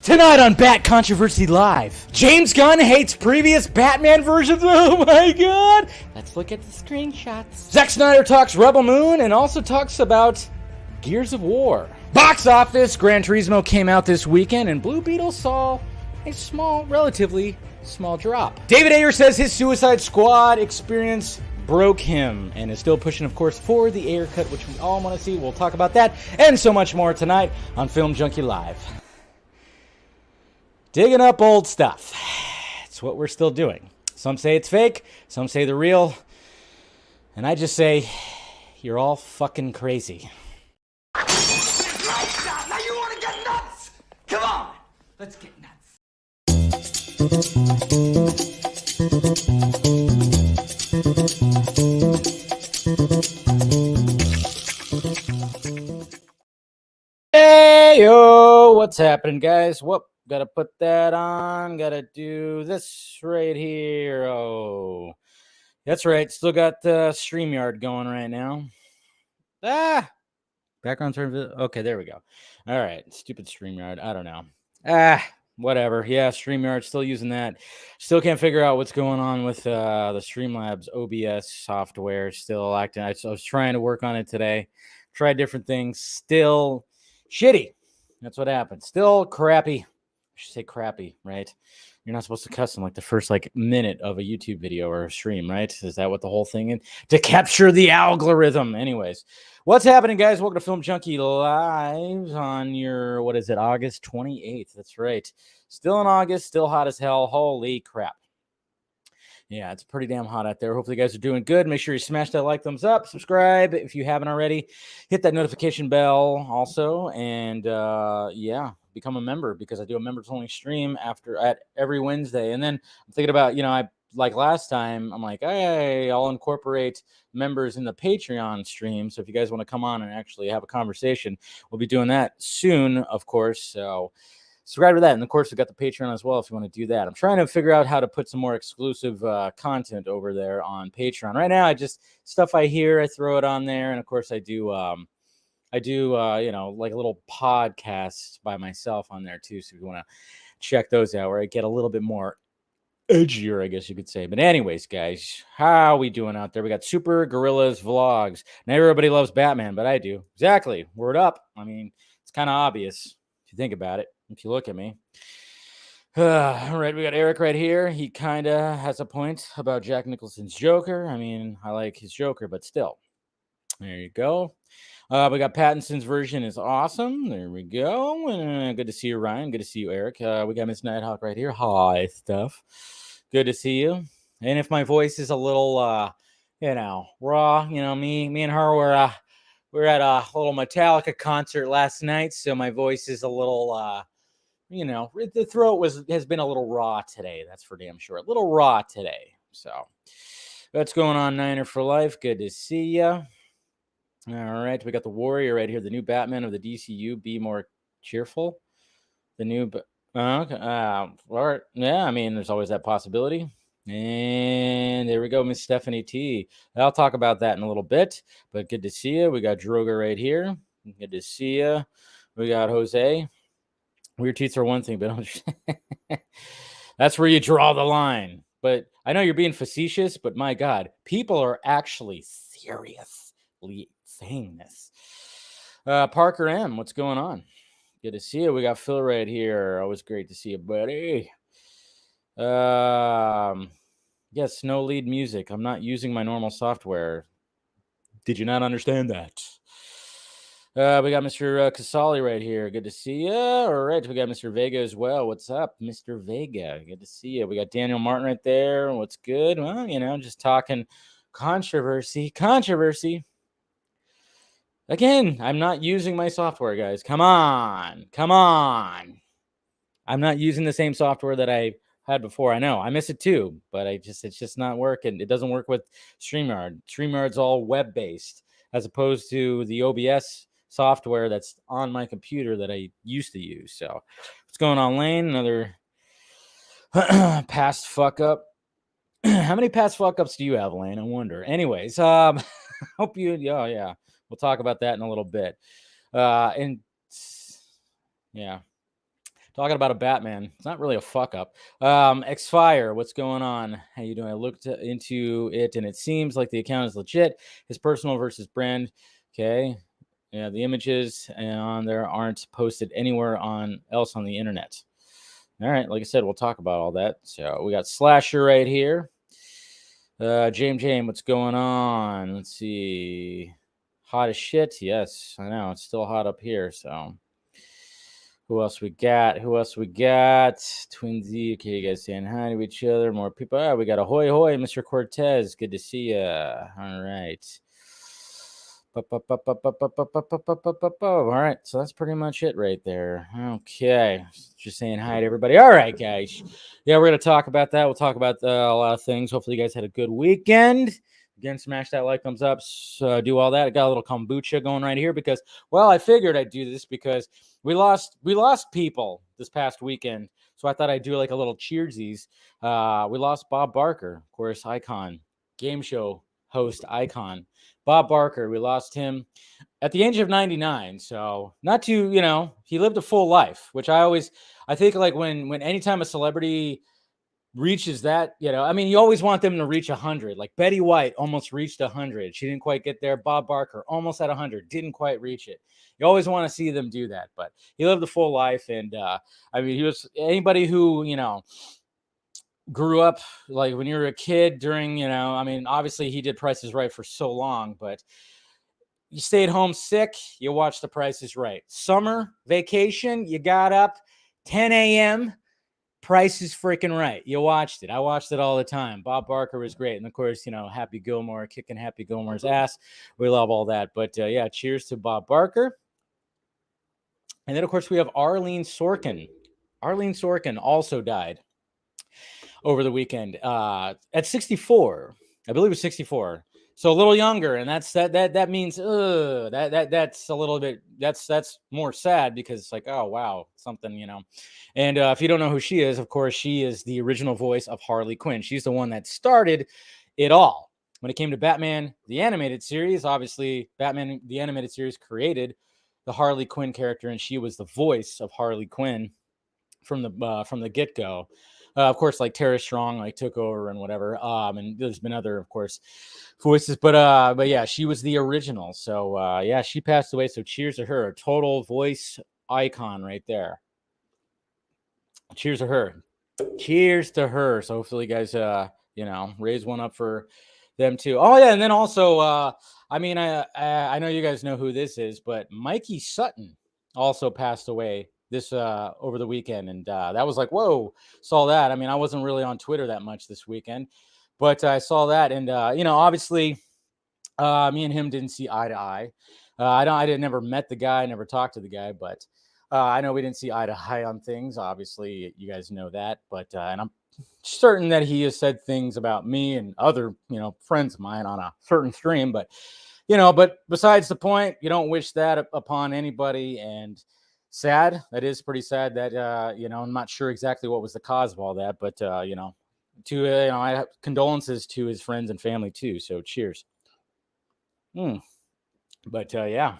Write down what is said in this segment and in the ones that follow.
Tonight on Bat Controversy Live, James Gunn hates previous Batman versions. Oh my god! Let's look at the screenshots. Zack Snyder talks Rebel Moon and also talks about Gears of War. Box office, Gran Turismo came out this weekend and Blue Beetle saw a relatively small drop. David Ayer says his Suicide Squad experience broke him and is still pushing, of course, for the Ayer cut, which we all want to see. We'll talk about that and so much more tonight on Film Junkee Live. Digging up old stuff. It's what we're still doing. Some say it's fake, some say they're real, and I just say, you're all fucking crazy. Now you want to get nuts? Come on, let's get nuts. Hey yo, what's happening, guys? Whoop. Gotta put that on. Gotta do this right here. Oh, that's right. Still got StreamYard going right now. Background turn. Okay, there we go. All right. Stupid StreamYard. I don't know. Whatever. Yeah, StreamYard. Still using that. Still can't figure out what's going on with the Streamlabs OBS software. Still acting. I was trying to work on it today. Tried different things. Still shitty. That's what happened. Still crappy. I should say crappy, right? You're not supposed to cuss in like the first minute of a YouTube video or a stream, right? Is that what the whole thing is? To capture the algorithm. Anyways, what's happening, guys? Welcome to Film Junkee Live on your, August 28th. That's right. Still in August, still hot as hell. Holy crap. Yeah, it's pretty damn hot out there. Hopefully you guys are doing good. Make sure you smash that like, thumbs up, subscribe if you haven't already. Hit that notification bell also. And yeah, become a member because I do a members only stream at every Wednesday. And then I'm thinking about, I like last time, I'm like, hey, I'll incorporate members in the Patreon stream. So if you guys want to come on and actually have a conversation, we'll be doing that soon, of course. So subscribe to that. And of course, we've got the Patreon as well if you want to do that. I'm trying to figure out how to put some more exclusive content over there on Patreon. Right now, I just stuff I hear, I throw it on there. And of course, I do like a little podcast by myself on there too. So if you want to check those out, where I get a little bit more edgier, I guess you could say. But anyways, guys, how are we doing out there? We got Super Gorillas Vlogs. Not everybody loves Batman, but I do. Exactly. Word up. I mean, it's kind of obvious if you think about it. If you look at me. All right, we got Eric right here. He kind of has a point about Jack Nicholson's Joker. I mean, I like his Joker, but still. There you go. We got Pattinson's version is awesome. There we go. And good to see you, Ryan. Good to see you, Eric. We got Miss Nighthawk right here. Hi, stuff. Good to see you. And if my voice is a little, raw, me and her we're at a little Metallica concert last night, so my voice is a little, the throat has been a little raw today. That's for damn sure. A little raw today. So what's going on, Niner for Life? Good to see you. All right, we got the Warrior right here, the new Batman of the DCU. Be more cheerful. The new, okay, yeah. I mean, there's always that possibility. And there we go, Miss Stephanie T. I'll talk about that in a little bit. But good to see you. We got Droger right here. Good to see you. We got Jose. Weird teeth are one thing, but that's where you draw the line. But I know you're being facetious, but my God, people are actually seriously saying this. Parker M, what's going on? Good to see you. We got Phil right here. Always great to see you, buddy. Yes, no lead music. I'm not using my normal software. Did you not understand that? We got Mr. Casali right here. Good to see you. All right, we got Mr. Vega as well. What's up, Mr. Vega? Good to see you. We got Daniel Martin right there. What's good? Well, just talking controversy. Again, I'm not using my software, guys. Come on. I'm not using the same software that I had before. I know. I miss it too, but it's just not working. It doesn't work with StreamYard. StreamYard's all web-based as opposed to the OBS software that's on my computer that I used to use. So what's going on, Lane? Another past fuck up. How many past fuck ups do you have, Lane? I wonder. Anyways, hope you, yeah. We'll talk about that in a little bit. And yeah, Talking about a Batman. It's not really a fuck up. Xfire, what's going on? How you doing? I looked into it, and it seems like the account is legit. His personal versus brand. Okay. Yeah, the images on there aren't posted anywhere else on the internet. All right, like I said, we'll talk about all that. So we got Slasher right here. James, what's going on? Let's see. Hot as shit. Yes, I know. It's still hot up here. So who else we got? Twinsy. Okay, you guys saying hi to each other. More people. We got Ahoy Hoy, Mr. Cortez. Good to see you. All right. All right, so that's pretty much it right there. Okay, just saying hi to everybody. All right, guys. Yeah, we're gonna talk about that. We'll talk about a lot of things. Hopefully, you guys had a good weekend. Again, smash that like, thumbs up, do all that. I got a little kombucha going right here because, well, I figured I'd do this because we lost people this past weekend. So I thought I'd do like a little cheersies. We lost Bob Barker, of course, icon, game show host icon. Bob Barker, we lost him at the age of 99. So not too, he lived a full life, which I think like when anytime a celebrity reaches that, you always want them to reach 100. Like Betty White almost reached 100. She didn't quite get there. Bob Barker almost at 100, didn't quite reach it. You always want to see them do that, but he lived a full life. And he was anybody who, grew up like when you were a kid during, obviously he did Price is Right for so long, but you stayed home sick, you watched The Price is Right. Summer vacation, you got up 10 a.m. Price is freaking Right. You watched it. I watched it all the time. Bob Barker was great. And of course, Happy Gilmore, kicking Happy Gilmore's ass. We love all that. But yeah, cheers to Bob Barker. And then, of course, we have Arlene Sorkin. Arlene Sorkin also died over the weekend at 64. I believe it was 64. So a little younger, and that means that's a little bit that's more sad because it's like, oh wow, something, And if you don't know who she is, of course, she is the original voice of Harley Quinn. She's the one that started it all. When it came to Batman the animated series, obviously Batman the animated series created the Harley Quinn character, and she was the voice of Harley Quinn from the get-go. Of course, like Tara Strong like took over and whatever. And there's been other, of course, voices, but yeah, she was the original. So yeah, she passed away. So cheers to her, a total voice icon right there. Cheers to her. Cheers to her. So hopefully, you guys, raise one up for them too. Oh yeah, and then also, I know you guys know who this is, but Mikey Sutton also passed away this over the weekend, and that was like, whoa, saw that. I wasn't really on Twitter that much this weekend, but I saw that, and obviously me and him didn't see eye to eye. I never met the guy, never talked to the guy, but I know we didn't see eye to eye on things. Obviously, you guys know that, but and I'm certain that he has said things about me and other friends of mine on a certain stream, but but besides the point, you don't wish that upon anybody. And sad, that is pretty sad that I'm not sure exactly what was the cause of all that, but I have condolences to his friends and family too, so cheers. But yeah,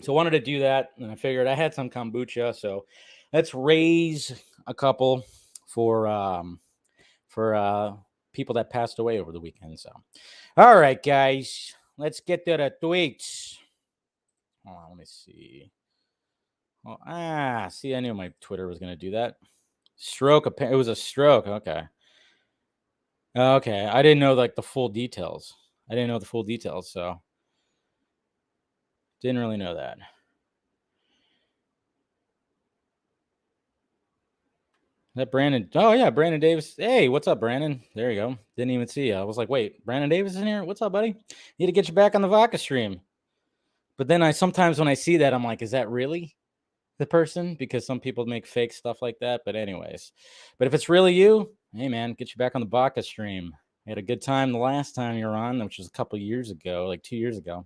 so I wanted to do that, and I figured I had some kombucha, so let's raise a couple for people that passed away over the weekend. So all right, guys, let's get to the tweets. Hold on, let me see. Well, see, I knew my Twitter was going to do that. Stroke. It was a stroke. Okay. I didn't know like the full details. So didn't really know that. That Brandon. Oh yeah, Brandon Davis. Hey, what's up, Brandon? There you go. Didn't even see you. I was like, wait, Brandon Davis is in here? What's up, buddy? Need to get you back on the Vodka stream. But then sometimes when I see that, I'm like, is that really the person? Because some people make fake stuff like that. But anyways, if it's really you, hey man, get you back on the Vodka stream. I had a good time the last time you were on, which was a couple years ago, like 2 years ago.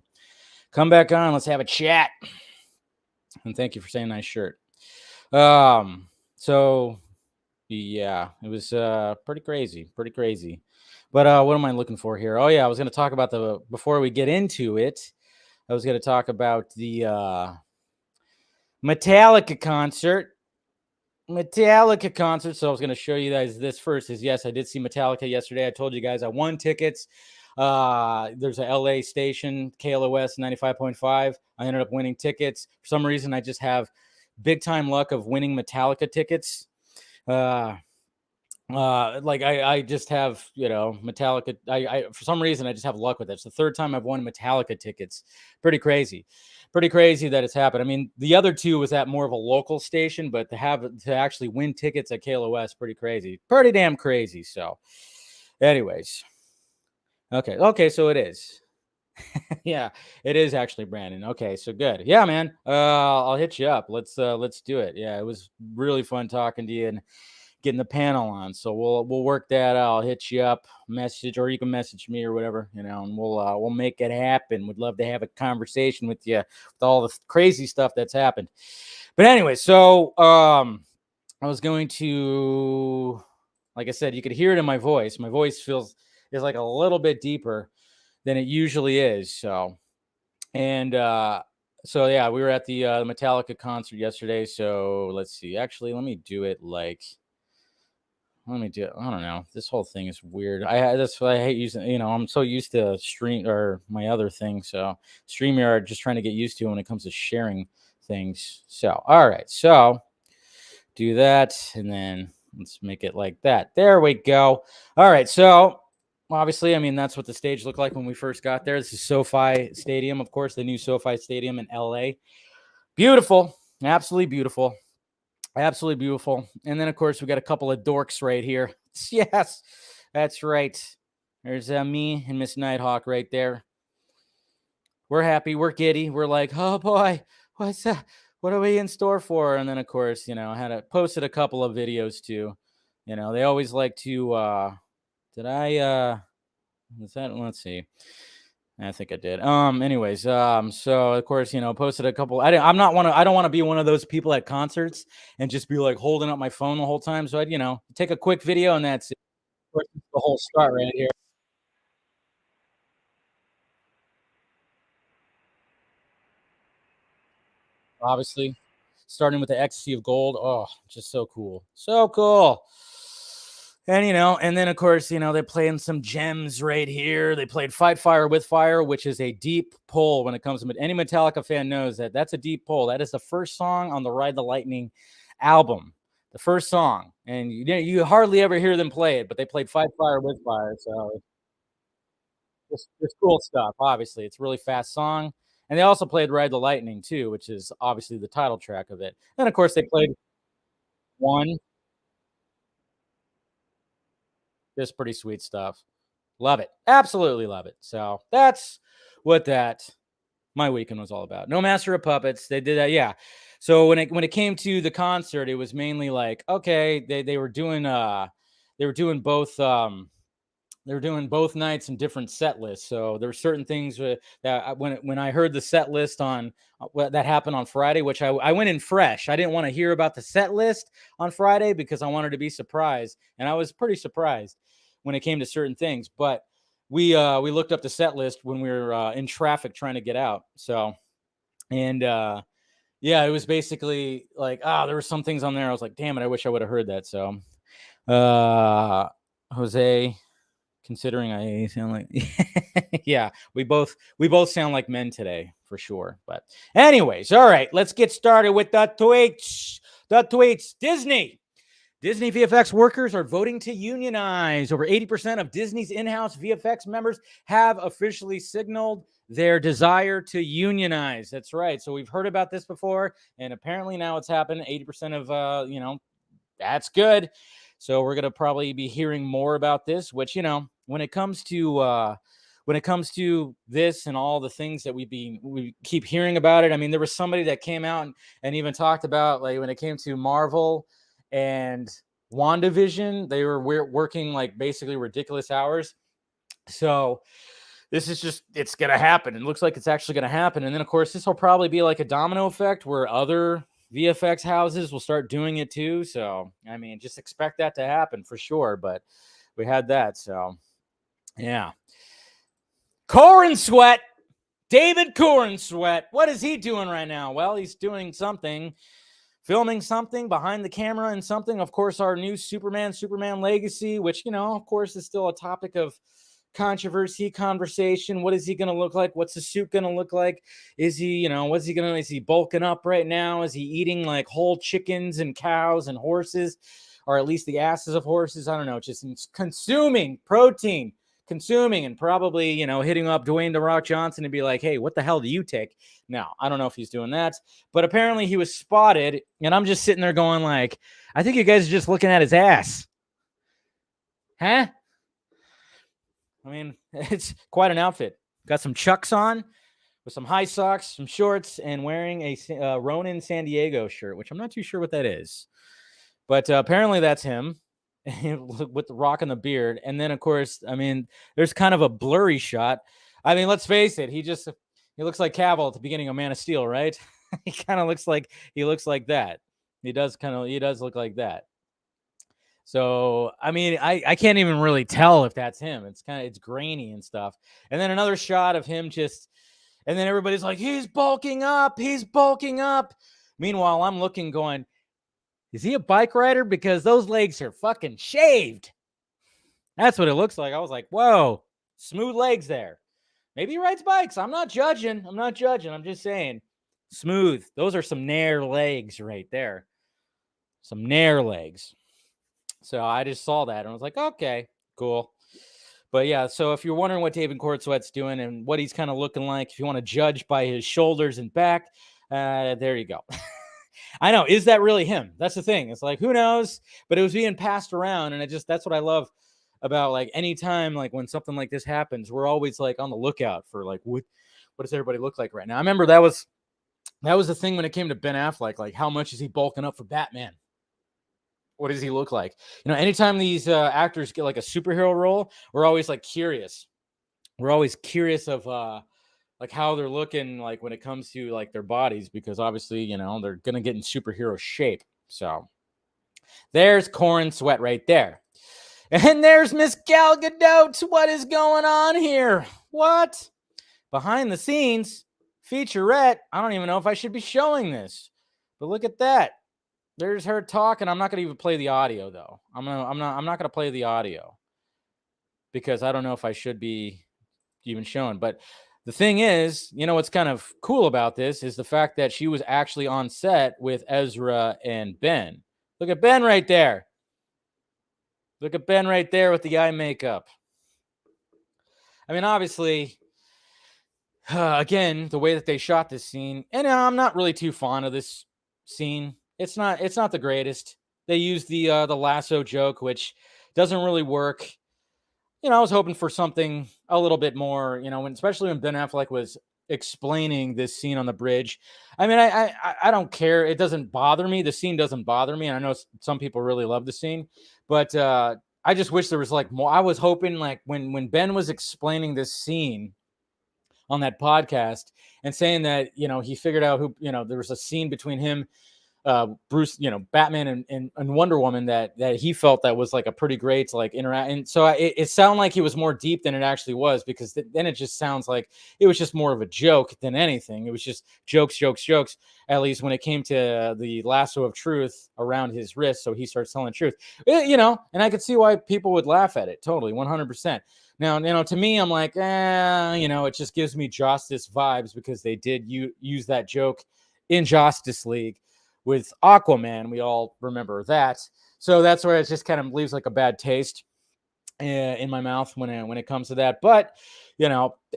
Come back on. Let's have a chat. And thank you for saying nice shirt. So yeah, it was pretty crazy. But what am I looking for here? Oh yeah, I was going to talk about before we get into it, I was going to talk about the Metallica concert Metallica concert. So I was going to show you guys this first. Is yes, I did see Metallica yesterday. I told you guys I won tickets. There's a LA station, KLOS 95.5. I ended up winning tickets. For some reason, I just have big time luck of winning Metallica tickets. Like I just have, Metallica. I for some reason I just have luck with it. It's the third time I've won Metallica tickets. Pretty crazy that it's happened. I mean, the other two was at more of a local station, but to actually win tickets at KLOS, pretty damn crazy. So, anyways, okay, so it is. Yeah, it is actually Brandon. Okay, so good. Yeah, man. I'll hit you up. Let's do it. Yeah, it was really fun talking to you and getting the panel on. So we'll work that out. I'll hit you up, message, or you can message me or whatever, and we'll make it happen. Would love to have a conversation with you with all the crazy stuff that's happened. But anyway, so I was going to, like I said, you could hear it in my voice. My voice is like a little bit deeper than it usually is. So, and so yeah, we were at the Metallica concert yesterday. So let's see. Actually, let me do it like. Let me do it. I don't know. This whole thing is weird. That's why I hate using. I'm so used to stream or my other thing. So StreamYard, just trying to get used to when it comes to sharing things. So all right. So do that, and then let's make it like that. There we go. All right. So obviously, I mean, that's what the stage looked like when we first got there. This is SoFi Stadium, of course, the new SoFi Stadium in LA. Beautiful. Absolutely beautiful. Absolutely beautiful. And then, of course, we got a couple of dorks right here. Yes, that's right. There's me and Miss Nighthawk right there. We're happy. We're giddy. We're like, oh, boy, what's that? What are we in store for? And then, of course, I posted a couple of videos, too. They always like to let's see. I think I did. Anyways, so of course, posted a couple. I don't want to be one of those people at concerts and just be like holding up my phone the whole time. So I'd, take a quick video and that's it. Of course, it's the whole start right here. Obviously, starting with the ecstasy of gold. Oh, just so cool. So cool. And, and then, of course, they playing some gems right here. They played Fight Fire with Fire, which is a deep pull when it comes to any Metallica fan knows that that's a deep pull. That is the first song on the Ride the Lightning album, the first song. And you hardly ever hear them play it, but they played Fight Fire with Fire. So it's cool stuff. Obviously, it's a really fast song. And they also played Ride the Lightning, too, which is obviously the title track of it. And, of course, they played One. Just pretty sweet stuff. Love it. Absolutely love it. So that's what my weekend was all about. No Master of Puppets. They did that. Yeah. So when it came to the concert, it was mainly like, okay, they were doing both nights in different set lists. So there were certain things that when I heard the set list on that happened on Friday, which I went in fresh. I didn't want to hear about the set list on Friday because I wanted to be surprised, and I was pretty surprised when it came to certain things. But we looked up the set list when we were in traffic trying to get out. So, and yeah, it was basically like, there were some things on there. I was like, damn it, I wish I would have heard that. So, Jose. Considering I sound like, yeah, we both sound like men today for sure. But anyways, all right, let's get started with the tweets. Disney VFX workers are voting to unionize. Over 80% of Disney's in-house VFX members have officially signaled their desire to unionize. That's right. So we've heard about this before, and apparently now it's happened. 80% of, that's good. So we're going to probably be hearing more about this, which, when it comes to this and all the things that we keep hearing about it. I mean, there was somebody that came out and even talked about, like, when it came to Marvel and WandaVision, they were working like basically ridiculous hours. So this is just, it's going to happen. It looks like it's actually going to happen. And then, of course, this will probably be like a domino effect where other VFX houses will start doing it too. So, I mean, just expect that to happen for sure. But we had that. So, yeah. Cornsweat. David Cornsweat. What is he doing right now? Well, he's doing something filming something behind the camera and something. Of course, our new Superman Legacy, which, of course, is still a topic of controversy, conversation. What is he going to look like? What's the suit going to look like? Is he, is he bulking up right now? Is he eating like whole chickens and cows and horses, or at least the asses of horses? I don't know. Just consuming protein, and probably, hitting up Dwayne "The Rock" Johnson and be like, hey, what the hell do you take? No, I don't know if he's doing that, but apparently he was spotted, and I'm just sitting there going like, I think you guys are just looking at his ass. Huh? I mean, it's quite an outfit. Got some Chucks on with some high socks, some shorts, and wearing a Ronin San Diego shirt, which I'm not too sure what that is. But apparently that's him with the rock and the beard. And then, of course, I mean, there's kind of a blurry shot. I mean, let's face it. He looks like Cavill at the beginning of Man of Steel, right? He kind of looks like that. He does look like that. So, I mean, I can't even really tell if that's him. It's grainy and stuff. And then another shot of him and then everybody's like, he's bulking up. Meanwhile, I'm looking going, is he a bike rider? Because those legs are fucking shaved. That's what it looks like. I was like, whoa, smooth legs there. Maybe he rides bikes. I'm not judging. I'm just saying smooth. Those are some Nair legs right there. Some Nair legs. So I just saw that and I was like, okay, cool. But yeah, so if you're wondering what David Cornsweat's doing and what he's kind of looking like, if you want to judge by his shoulders and back, there you go. I know. Is that really him? That's the thing. It's like, who knows? But it was being passed around. And that's what I love about like anytime, like when something like this happens, we're always like on the lookout for like, what does everybody look like right now? I remember that was the thing when it came to Ben Affleck, like how much is he bulking up for Batman? What does he look like? Anytime these actors get like a superhero role, we're always like curious. We're always curious of like how they're looking like when it comes to like their bodies, because obviously, they're going to get in superhero shape. So there's Cornsweat right there. And there's Miss Gal Gadot. What is going on here? What? Behind the scenes featurette. I don't even know if I should be showing this, but look at that. There's her talking. I'm not going to even play the audio though. I'm not going to play the audio because I don't know if I should be even showing. But the thing is, what's kind of cool about this is the fact that she was actually on set with Ezra and Ben. Look at Ben right there. Look at Ben right there with the eye makeup. I mean, obviously, again, the way that they shot this scene, and I'm not really too fond of this scene. It's not the greatest. They used the lasso joke, which doesn't really work. I was hoping for something a little bit more, especially when Ben Affleck was explaining this scene on the bridge. I mean, I don't care. It doesn't bother me. The scene doesn't bother me. And I know some people really love the scene, but I just wish there was like more. I was hoping like when Ben was explaining this scene on that podcast and saying that, he figured out who, there was a scene between him, Bruce, Batman and Wonder Woman that he felt that was like a pretty great like interact. And so it sounded like he was more deep than it actually was, because then it just sounds like it was just more of a joke than anything. It was just jokes, at least when it came to the lasso of truth around his wrist. So he starts telling the truth, and I could see why people would laugh at it. Totally. 100%. Now, to me, I'm like, it just gives me Justice vibes, because they did use that joke in Justice League with Aquaman. We all remember that. So that's where it just kind of leaves like a bad taste in my mouth when it comes to that. But,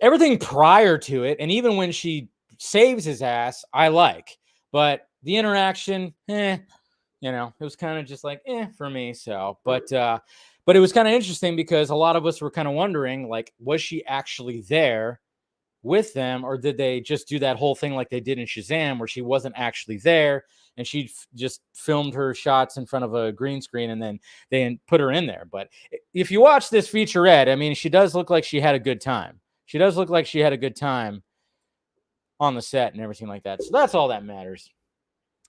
everything prior to it, and even when she saves his ass, I like. But the interaction, it was kind of just like, for me. So, but it was kind of interesting, because a lot of us were kind of wondering, like, was she actually there with them, or did they just do that whole thing like they did in Shazam, where she wasn't actually there and she just filmed her shots in front of a green screen and then they put her in there? But if you watch this featurette, I mean, she does look like she had a good time. She does look like she had a good time on the set and everything like that. So that's all that matters.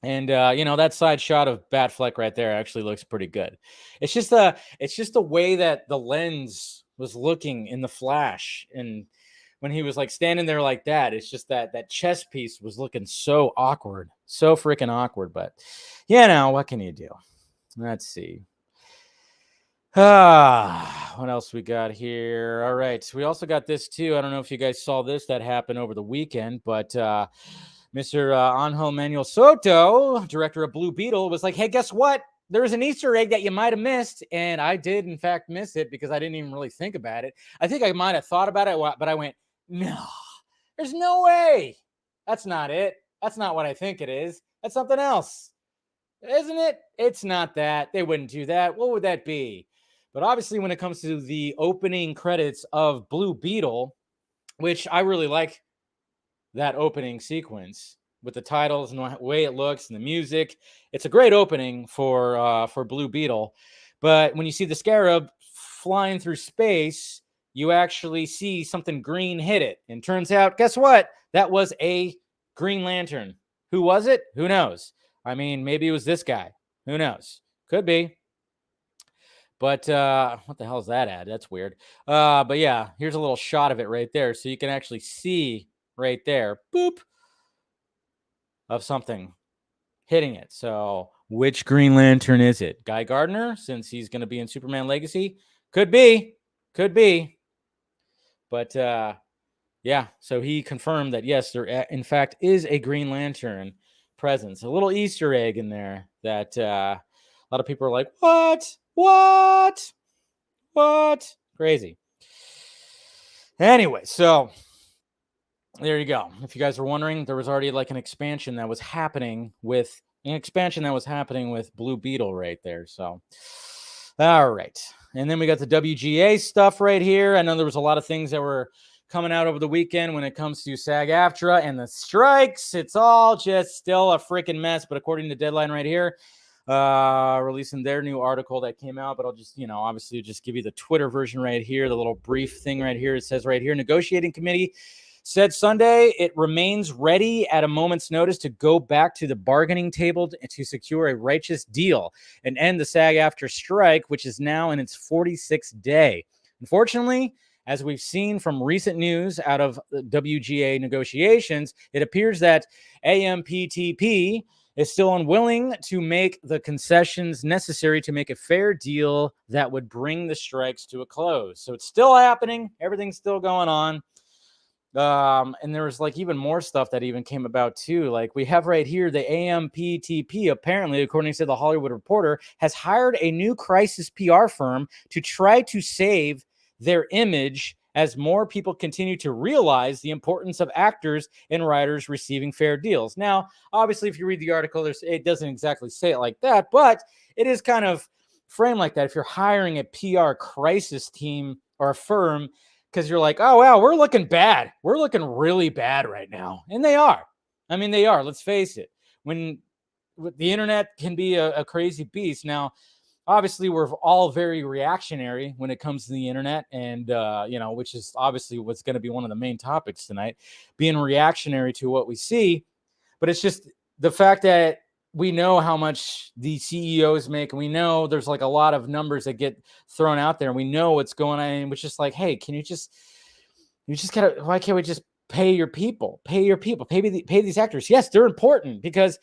And that side shot of Batfleck right there actually looks pretty good. It's just the way that the lens was looking in the flash, and when he was like standing there like that. It's just that chest piece was looking so awkward, so freaking awkward. But what can you do? Let's see. What else we got here? All right, so we also got this too. I don't know if you guys saw this that happened over the weekend, but Mr. Angel Manuel Soto, director of Blue Beetle, was like, hey, guess what? There's an Easter egg that you might have missed. And I did, in fact, miss it because I didn't even really think about it. I think I might have thought about it, but I went, no, there's no way. That's not it. That's not what I think it is. That's something else. Isn't it? It's not that. They wouldn't do that. What would that be? But obviously, when it comes to the opening credits of Blue Beetle, which I really like that opening sequence with the titles and the way it looks and the music, it's a great opening for Blue Beetle. But when you see the scarab flying through space, you actually see something green hit it. And turns out, guess what? That was a Green Lantern. Who was it? Who knows? I mean, maybe it was this guy. Who knows? Could be. But what the hell is that ad? That's weird. But yeah, here's a little shot of it right there. So you can actually see right there, boop, of something hitting it. So which Green Lantern is it? Guy Gardner, since he's going to be in Superman Legacy? Could be. But yeah, so he confirmed that, yes, there in fact is a Green Lantern presence. A little Easter egg in there that a lot of people are like, what? Crazy. Anyway, so there you go. If you guys were wondering, there was already like an expansion that was happening with Blue Beetle right there. So, all right. And then we got the WGA stuff right here. I know there was a lot of things that were coming out over the weekend when it comes to SAG-AFTRA and the strikes. It's all just still a freaking mess. But according to Deadline right here, releasing their new article that came out, but I'll just, obviously just give you the Twitter version right here, the little brief thing right here. It says right here, negotiating committee said Sunday it remains ready at a moment's notice to go back to the bargaining table to secure a righteous deal and end the SAG-AFTRA strike, which is now in its 46th day. Unfortunately, as we've seen from recent news out of the WGA negotiations, it appears that AMPTP is still unwilling to make the concessions necessary to make a fair deal that would bring the strikes to a close. So it's still happening. Everything's still going on. And there was like even more stuff that even came about too. Like we have right here, the AMPTP, apparently, according to the Hollywood Reporter, has hired a new crisis PR firm to try to save their image as more people continue to realize the importance of actors and writers receiving fair deals. Now, obviously, if you read the article, it doesn't exactly say it like that, but it is kind of framed like that. If you're hiring a PR crisis team or a firm, because you're like, oh, wow, we're looking bad. We're looking really bad right now. And they are. I mean, they are. Let's face it. When the internet can be a crazy beast. Now, obviously, we're all very reactionary when it comes to the internet, and which is obviously what's going to be one of the main topics tonight, being reactionary to what we see. But it's just the fact that we know how much the CEOs make, and we know there's like a lot of numbers that get thrown out there, and we know what's going on. And it's just like, hey, why can't we just pay your people, pay these actors? Yes, they're important because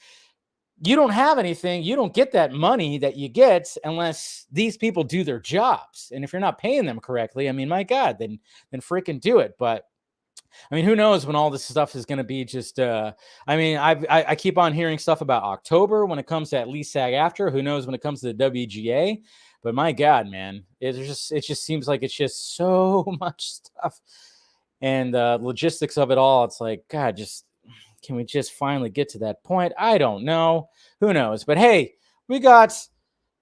you don't have anything. You don't get that money that you get unless these people do their jobs. And if you're not paying them correctly, I mean, my God, then freaking do it. But I mean, who knows when all this stuff is going to be just, I keep on hearing stuff about October when it comes to at least SAG-AFTRA. Who knows when it comes to the WGA? But my God, man, it just seems like it's just so much stuff. And logistics of it all, it's like, God, can we just finally get to that point? I don't know. Who knows? But hey, we got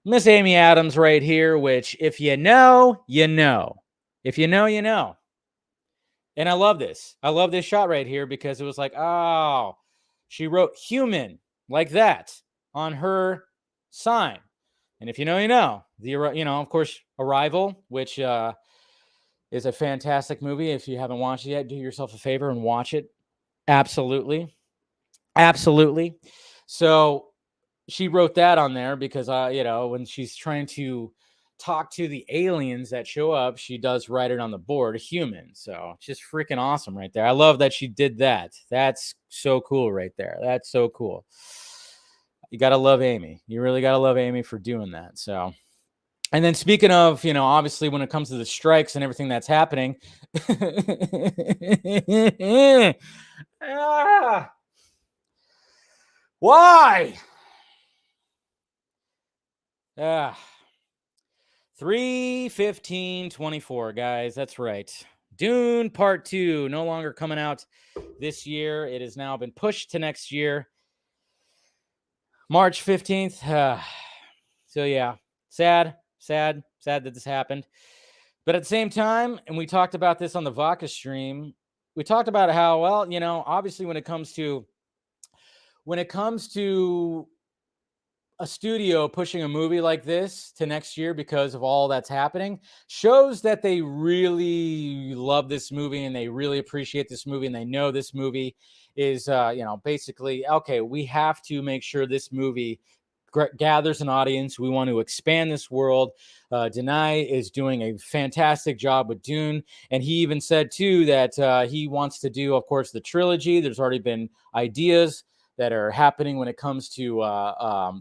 Miss Amy Adams right here, which if you know, you know. If you know, you know. And I love this. I love this shot right here because it was like, oh, she wrote human like that on her sign. And if you know, you know. Of course, Arrival, which is a fantastic movie. If you haven't watched it yet, do yourself a favor and watch it. Absolutely. So she wrote that on there because, when she's trying to talk to the aliens that show up, she does write it on the board, human. So it's just freaking awesome right there. I love that she did that. That's so cool right there. That's so cool. You got to love Amy. You really got to love Amy for doing that. So, and then speaking of, obviously when it comes to the strikes and everything that's happening, why? 3/15/24, guys. That's right. Dune Part 2 no longer coming out this year. It has now been pushed to next year, March 15th. So yeah, sad that this happened. But at the same time, and we talked about this on the Vodka stream, we talked about how, well, obviously when it comes to a studio pushing a movie like this to next year because of all that's happening, shows that they really love this movie and they really appreciate this movie, and they know this movie is basically, okay, we have to make sure this movie gathers an audience. We want to expand this world. Denai is doing a fantastic job with Dune, and he even said too that he wants to do, of course, the trilogy. There's already been ideas that are happening when it comes to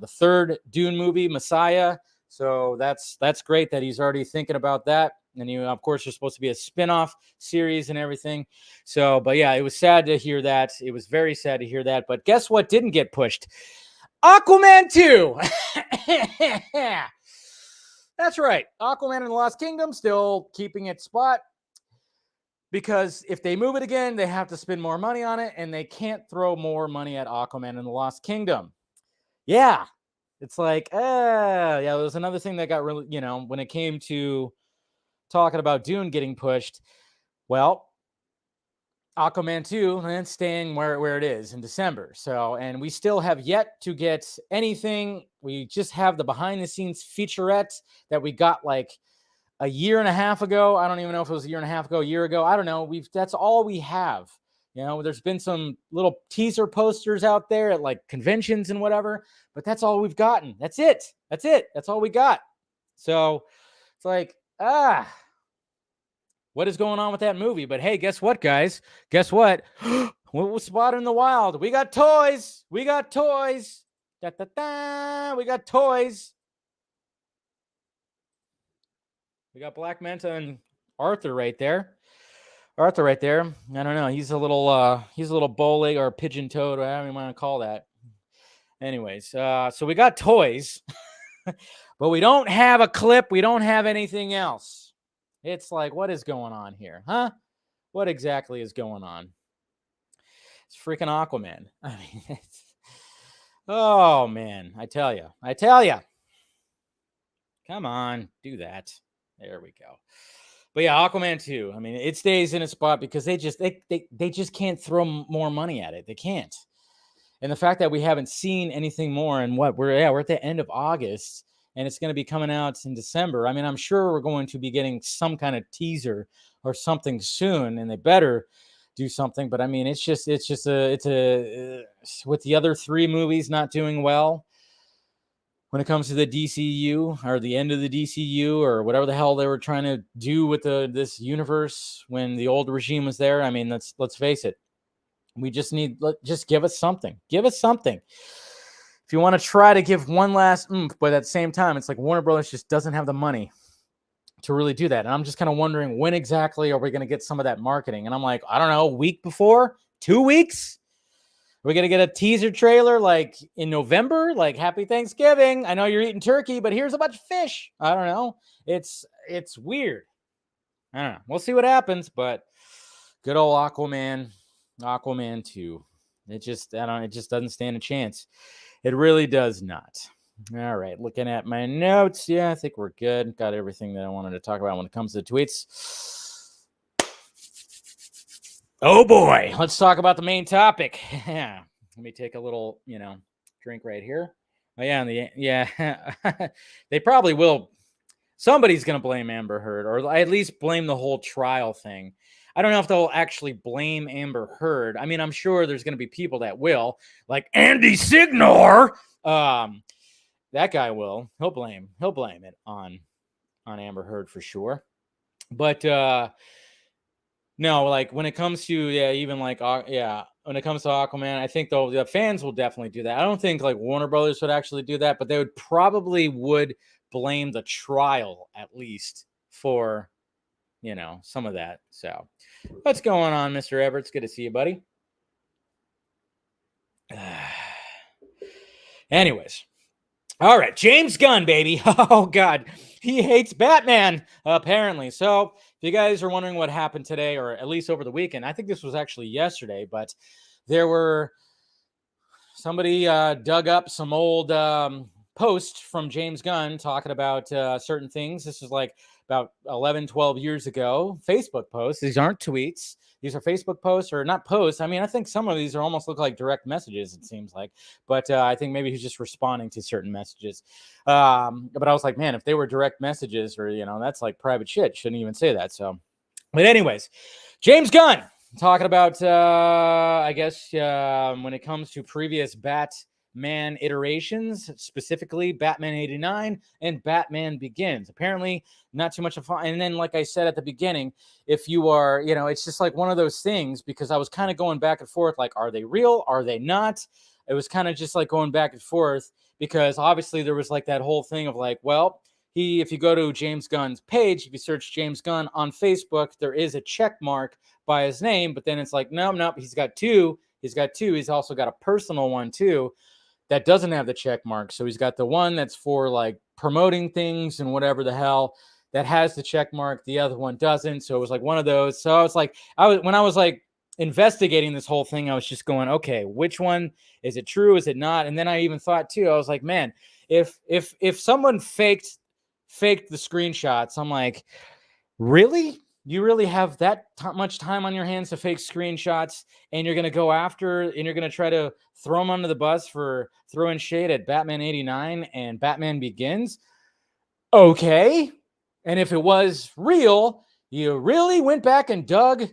the third Dune movie, Messiah. So that's great that he's already thinking about that. And of course, there's supposed to be a spin-off series and everything. So, but yeah, it was sad to hear that. It was very sad to hear that. But guess what didn't get pushed? Aquaman 2. That's right. Aquaman and the Lost Kingdom still keeping its spot. Because if they move it again, they have to spend more money on it, and they can't throw more money at Aquaman and the Lost Kingdom. Yeah. It's like, yeah, there was another thing that got really, when it came to talking about Dune getting pushed, well, Aquaman 2 and staying where it is in December. So, and we still have yet to get anything. We just have the behind-the-scenes featurette that we got like a year and a half ago. I don't even know if it was a year and a half ago, a year ago. I don't know. That's all we have. There's been some little teaser posters out there at like conventions and whatever, but that's all we've gotten. That's it. That's all we got. So it's like, what is going on with that movie? But hey, guess what, guys? Guess what? What was spotted in the wild? We got toys. Da, da, da. We got toys. We got Black Manta and Arthur right there. I don't know. He's a little bow-leg or pigeon-toed, whatever you want to call that. Anyways, so we got toys, but we don't have a clip. We don't have anything else. It's like, what is going on here, huh? What exactly is going on? It's freaking Aquaman. I mean, oh man, I tell you. Come on, do that. There we go. But yeah, Aquaman 2. I mean, it stays in its spot because they just can't throw more money at it. They can't. And the fact that we haven't seen anything more, and we're at the end of August, and it's going to be coming out in December. I mean, I'm sure we're going to be getting some kind of teaser or something soon, and they better do something. But I mean, it's with the other three movies not doing well. When it comes to the DCU or the end of the DCU or whatever the hell they were trying to do with this universe when the old regime was there, I mean, let's face it. We just just give us something. Give us something. If you want to try to give one last oomph, but at the same time, it's like Warner Brothers just doesn't have the money to really do that. And I'm just kind of wondering, when exactly are we going to get some of that marketing? And I'm like, I don't know, a week before? 2 weeks? We're going to get a teaser trailer like in November, like Happy Thanksgiving. I know you're eating turkey, but here's a bunch of fish. I don't know. It's weird. I don't know. We'll see what happens, but good old Aquaman 2. It just doesn't stand a chance. It really does not. All right. Looking at my notes. Yeah, I think we're good. Got everything that I wanted to talk about when it comes to the tweets. Oh boy, let's talk about the main topic. Let me take a little, drink right here. Oh yeah, they probably will. Somebody's gonna blame Amber Heard, or at least blame the whole trial thing. I don't know if they'll actually blame Amber Heard. I mean, I'm sure there's gonna be people that will, like Andy Signor. That guy will. He'll blame it on on Amber Heard for sure. But no, like when it comes to even like when it comes to Aquaman, I think though the fans will definitely do that. I don't think like Warner Brothers would actually do that, but they would probably blame the trial at least for some of that. So what's going on, Mr. Everett? It's good to see you, buddy. Anyways. All right, James Gunn, baby. Oh, God. He hates Batman, apparently. So if you guys are wondering what happened today, or at least over the weekend, I think this was actually yesterday, but somebody dug up some old post from James Gunn talking about certain things. This is like about 11, 12 years ago. Facebook posts. These aren't tweets. These are Facebook posts, or not posts. I mean, I think some of these almost look like direct messages, it seems like. But I think maybe he's just responding to certain messages. But I was like, man, if they were direct messages or, that's like private shit. Shouldn't even say that. So, but anyways, James Gunn talking about, I guess, when it comes to previous Batman iterations, specifically Batman 89 and Batman Begins. Apparently not too much of fun. And then, like I said at the beginning, if you are, it's just like one of those things, because I was kind of going back and forth, like, are they real? Are they not? It was kind of just like going back and forth, because obviously there was like that whole thing of like, well, if you go to James Gunn's page, if you search James Gunn on Facebook, there is a check mark by his name, but then it's like, no, he's got two. He's also got a personal one too that doesn't have the check mark. So he's got the one that's for like promoting things and whatever the hell that has the check mark. The other one doesn't. So it was like one of those. So I was like, when I was like investigating this whole thing, I was just going, okay, which one is it true? Is it not? And then I even thought too, I was like, man, if someone faked the screenshots, I'm like, really? You really have that much time on your hands to fake screenshots, and you're going to go after, and you're going to try to throw them under the bus for throwing shade at Batman 89 and Batman Begins? Okay. And if it was real, you really went back and dug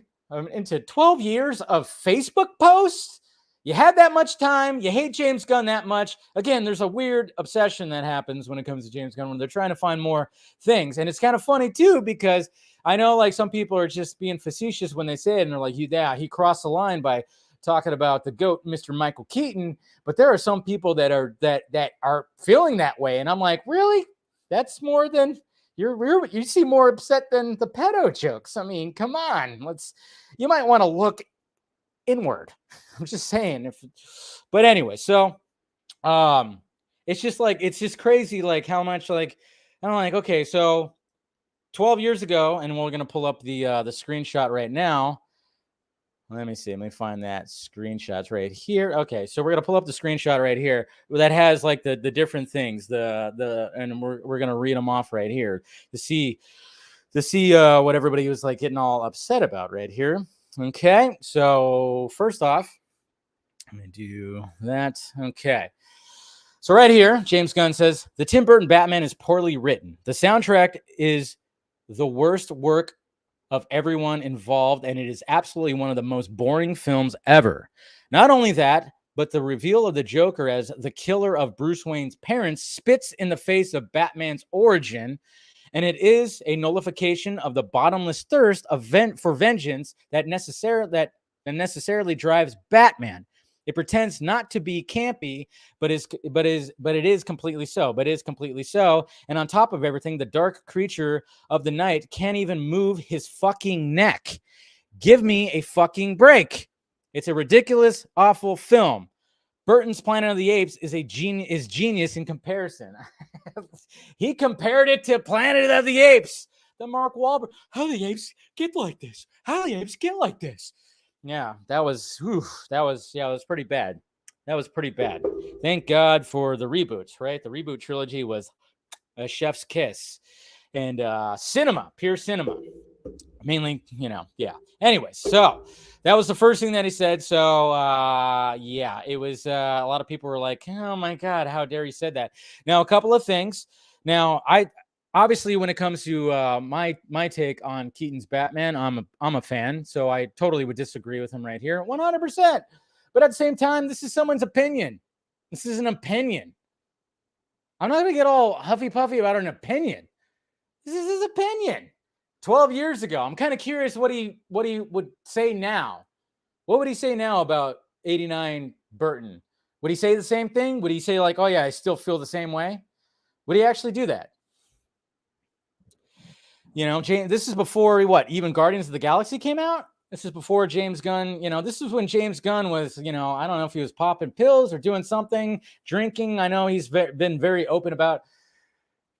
into 12 years of Facebook posts? You had that much time. You hate James Gunn that much. Again, there's a weird obsession that happens when it comes to James Gunn when they're trying to find more things. And it's kind of funny, too, because I know like some people are just being facetious when they say it. And they're like, yeah, he crossed the line by talking about the GOAT, Mr. Michael Keaton. But there are some people that are feeling that way. And I'm like, really? That's more than you seem more upset than the pedo jokes. I mean, come on. You might want to look inward. I'm just saying. But anyway, so it's just crazy, like how much, like, I'm like, okay, so 12 years ago, and we're gonna pull up the screenshot right now. Let me see. Let me find that screenshot right here. Okay, so we're gonna pull up the screenshot right here that has like the different things. And we're gonna read them off right here to see what everybody was like getting all upset about right here. Okay, so first off, I'm gonna do that. Okay. So right here, James Gunn says, the Tim Burton Batman is poorly written. The soundtrack is the worst work of everyone involved, and it is absolutely one of the most boring films ever. Not only that, but the reveal of the Joker as the killer of Bruce Wayne's parents spits in the face of Batman's origin, and it is a nullification of the bottomless thirst for vengeance that necessarily drives Batman. It pretends not to be campy, but it is completely so. And on top of everything, the dark creature of the night can't even move his fucking neck. Give me a fucking break. It's a ridiculous, awful film. Burton's Planet of the Apes is genius in comparison. He compared it to Planet of the Apes. The Mark Wahlberg. How do the apes get like this? How do the apes get like this? Yeah, that was pretty bad. That was pretty bad. Thank God for the reboots, right? The reboot trilogy was a chef's kiss. And pure cinema. Mainly, yeah. Anyway, so that was the first thing that he said. So, yeah, it was a lot of people were like, oh, my God, how dare you said that. Now, a couple of things. Now, obviously, when it comes to my take on Keaton's Batman, I'm a fan, so I totally would disagree with him right here, 100%. But at the same time, this is someone's opinion. This is an opinion. I'm not going to get all huffy puffy about an opinion. This is his opinion. 12 years ago. I'm kind of curious what he would say now. What would he say now about 89 Burton? Would he say the same thing? Would he say like, oh yeah, I still feel the same way? Would he actually do that? You know, James, this is before even Guardians of the Galaxy came out. This is before James Gunn, this is when James Gunn was, I don't know if he was popping pills or doing something, drinking. I know he's been very open about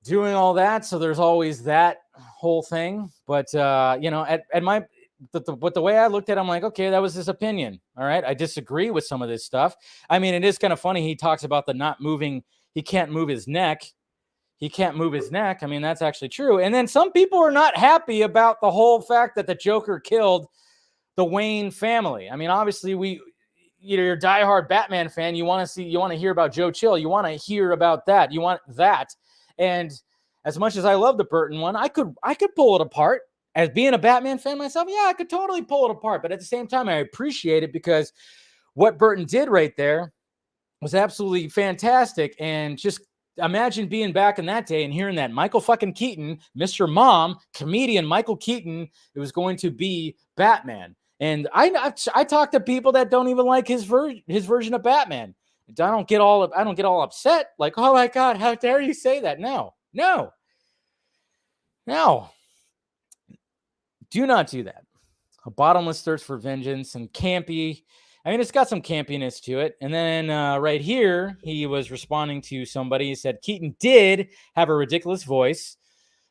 doing all that. So there's always that whole thing. But, but the way I looked at it, I'm like, okay, that was his opinion. All right. I disagree with some of this stuff. I mean, it is kind of funny. He talks about the not moving. He can't move his neck. He can't move his neck. I mean, that's actually true. And then some people are not happy about the whole fact that the Joker killed the Wayne family. I mean, obviously you're a diehard Batman fan. You want to hear about Joe Chill. You want to hear about that. You want that. And as much as I love the Burton one, I could pull it apart. As being a Batman fan myself, yeah, I could totally pull it apart. But at the same time, I appreciate it because what Burton did right there was absolutely fantastic. And just imagine being back in that day and hearing that Michael fucking Keaton, Mr. Mom, comedian Michael Keaton, it was going to be Batman. And I talk to people that don't even like his version of Batman. I don't get all upset. Like, oh my God, how dare you say that? No. Do not do that. A bottomless thirst for vengeance and campy. I mean, it's got some campiness to it. And then right here, he was responding to somebody. He said, Keaton did have a ridiculous voice.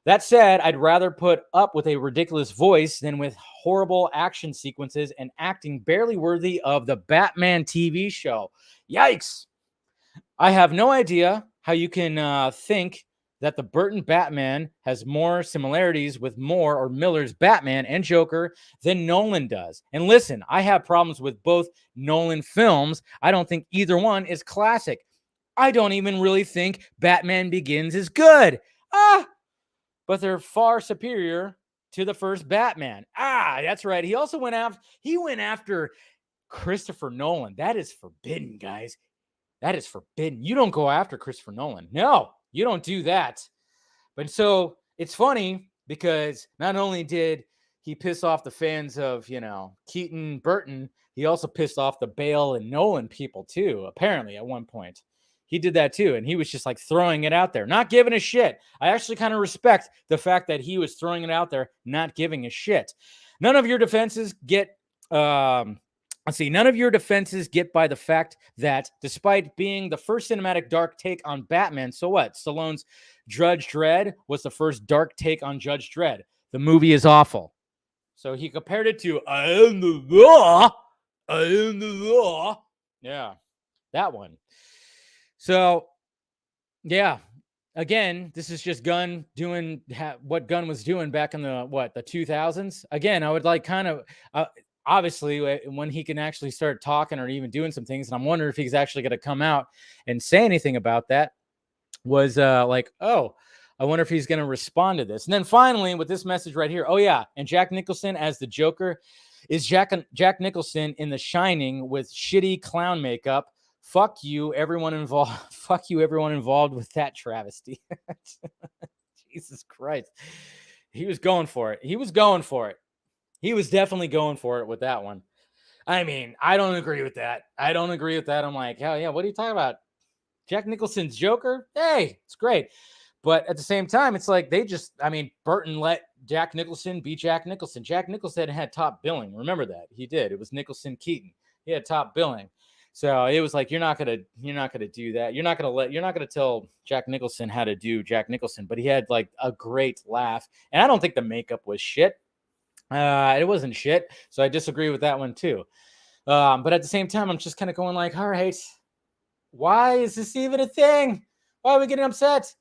That said, I'd rather put up with a ridiculous voice than with horrible action sequences and acting barely worthy of the Batman TV show. Yikes. I have no idea how you can think that the Burton Batman has more similarities with Moore or Miller's Batman and Joker than Nolan does. And listen, I have problems with both Nolan films. I don't think either one is classic. I don't even really think Batman Begins is good. But they're far superior to the first Batman. That's right. He also went after Christopher Nolan. That is forbidden, guys. That is forbidden. You don't go after Christopher Nolan. No, you don't do that. But so it's funny because not only did he piss off the fans of, Keaton, Burton, he also pissed off the Bale and Nolan people too, apparently at one point. He did that too, and he was just like throwing it out there, not giving a shit. I actually kind of respect the fact that he was throwing it out there, not giving a shit. None of your defenses get by the fact that despite being the first cinematic dark take on Batman, so what? Stallone's Judge Dredd was the first dark take on Judge Dredd. The movie is awful. So he compared it to I am the law. I am the law. Yeah, that one. So, yeah, again, this is just Gunn doing what Gunn was doing back in the 2000s. Again, I would like kind of, obviously, when he can actually start talking or even doing some things, and I'm wondering if he's actually going to come out and say anything about that, was I wonder if he's going to respond to this. And then finally, with this message right here, and Jack Nicholson as the Joker is Jack Nicholson in The Shining with shitty clown makeup. Fuck you, everyone involved. Fuck you, everyone involved with that travesty. Jesus Christ. He was going for it. He was definitely going for it with that one. I mean, I don't agree with that. I'm like, hell yeah, what are you talking about? Jack Nicholson's Joker? Hey, it's great. But at the same time, it's like Burton let Jack Nicholson be Jack Nicholson. Jack Nicholson had top billing. Remember that. He did. It was Nicholson Keaton. He had top billing. So it was like, you're not gonna do that. You're not gonna tell Jack Nicholson how to do Jack Nicholson. But he had like a great laugh, and I don't think the makeup was shit. It wasn't shit. So I disagree with that one too. But at the same time, I'm just kind of going like, all right, why is this even a thing? Why are we getting upset?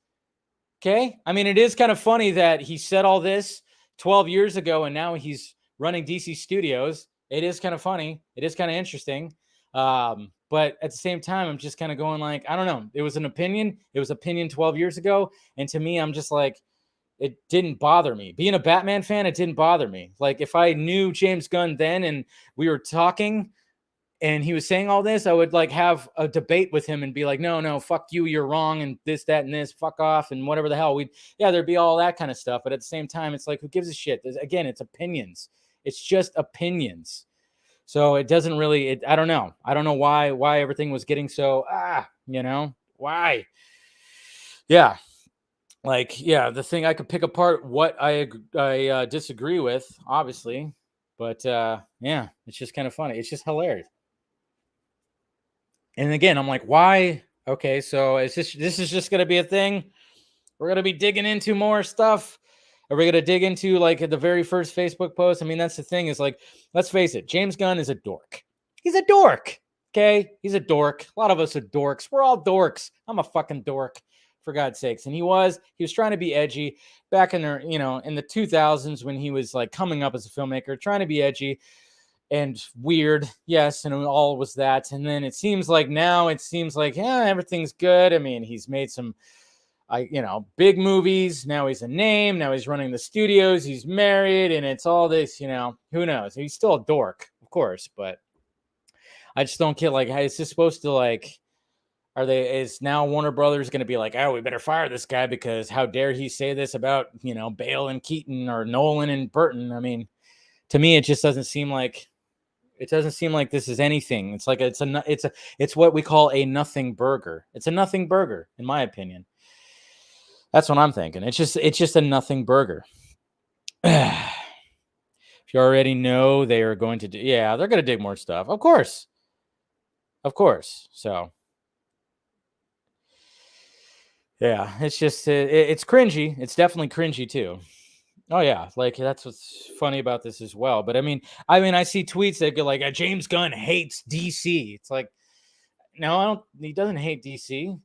Okay, I mean, it is kind of funny that he said all this 12 years ago, and now he's running DC Studios. It is kind of funny. It is kind of interesting. But at the same time, I'm just kind of going like, I don't know. It was an opinion. It was opinion 12 years ago. And to me, I'm just like, it didn't bother me. Being a Batman fan, it didn't bother me. Like if I knew James Gunn then and we were talking and he was saying all this, I would like have a debate with him and be like, no, fuck you, you're wrong, and this, that, and this, fuck off, and whatever the hell. There'd be all that kind of stuff. But at the same time, it's like, who gives a shit? Again, it's opinions. It's just opinions. So it doesn't really, I don't know. I don't know why everything was getting so, why? Yeah. Like, the thing I could pick apart what I disagree with, obviously. But it's just kind of funny. It's just hilarious. And again, I'm like, why? Okay, so this is just gonna be a thing. We're gonna be digging into more stuff. Are we gonna dig into like the very first Facebook post? I mean, that's the thing, is like, let's face it, James Gunn is a dork. He's a dork. Okay, he's a dork. A lot of us are dorks. We're all dorks. I'm a fucking dork, for God's sakes. And he was trying to be edgy back in in the 2000s when he was like coming up as a filmmaker, trying to be edgy and weird, yes, and all was that. And then it seems like everything's good. I mean, he's made some big movies. Now he's a name. Now he's running the studios. He's married, and it's all this, who knows? He's still a dork, of course, but I just don't get, like, how is this supposed to, like, is now Warner Brothers going to be like, oh, we better fire this guy because how dare he say this about, Bale and Keaton or Nolan and Burton? I mean, to me, it just doesn't seem like this is anything. It's like it's what we call a nothing burger. It's a nothing burger, in my opinion. That's what I'm thinking. It's just a nothing burger. If you already know they are going to do, they're going to dig more stuff. Of course. So, yeah, it's just, it's cringy. It's definitely cringy too. Oh yeah, like that's what's funny about this as well. But I mean, I see tweets that go like, James Gunn hates DC. It's like, no, he doesn't hate DC.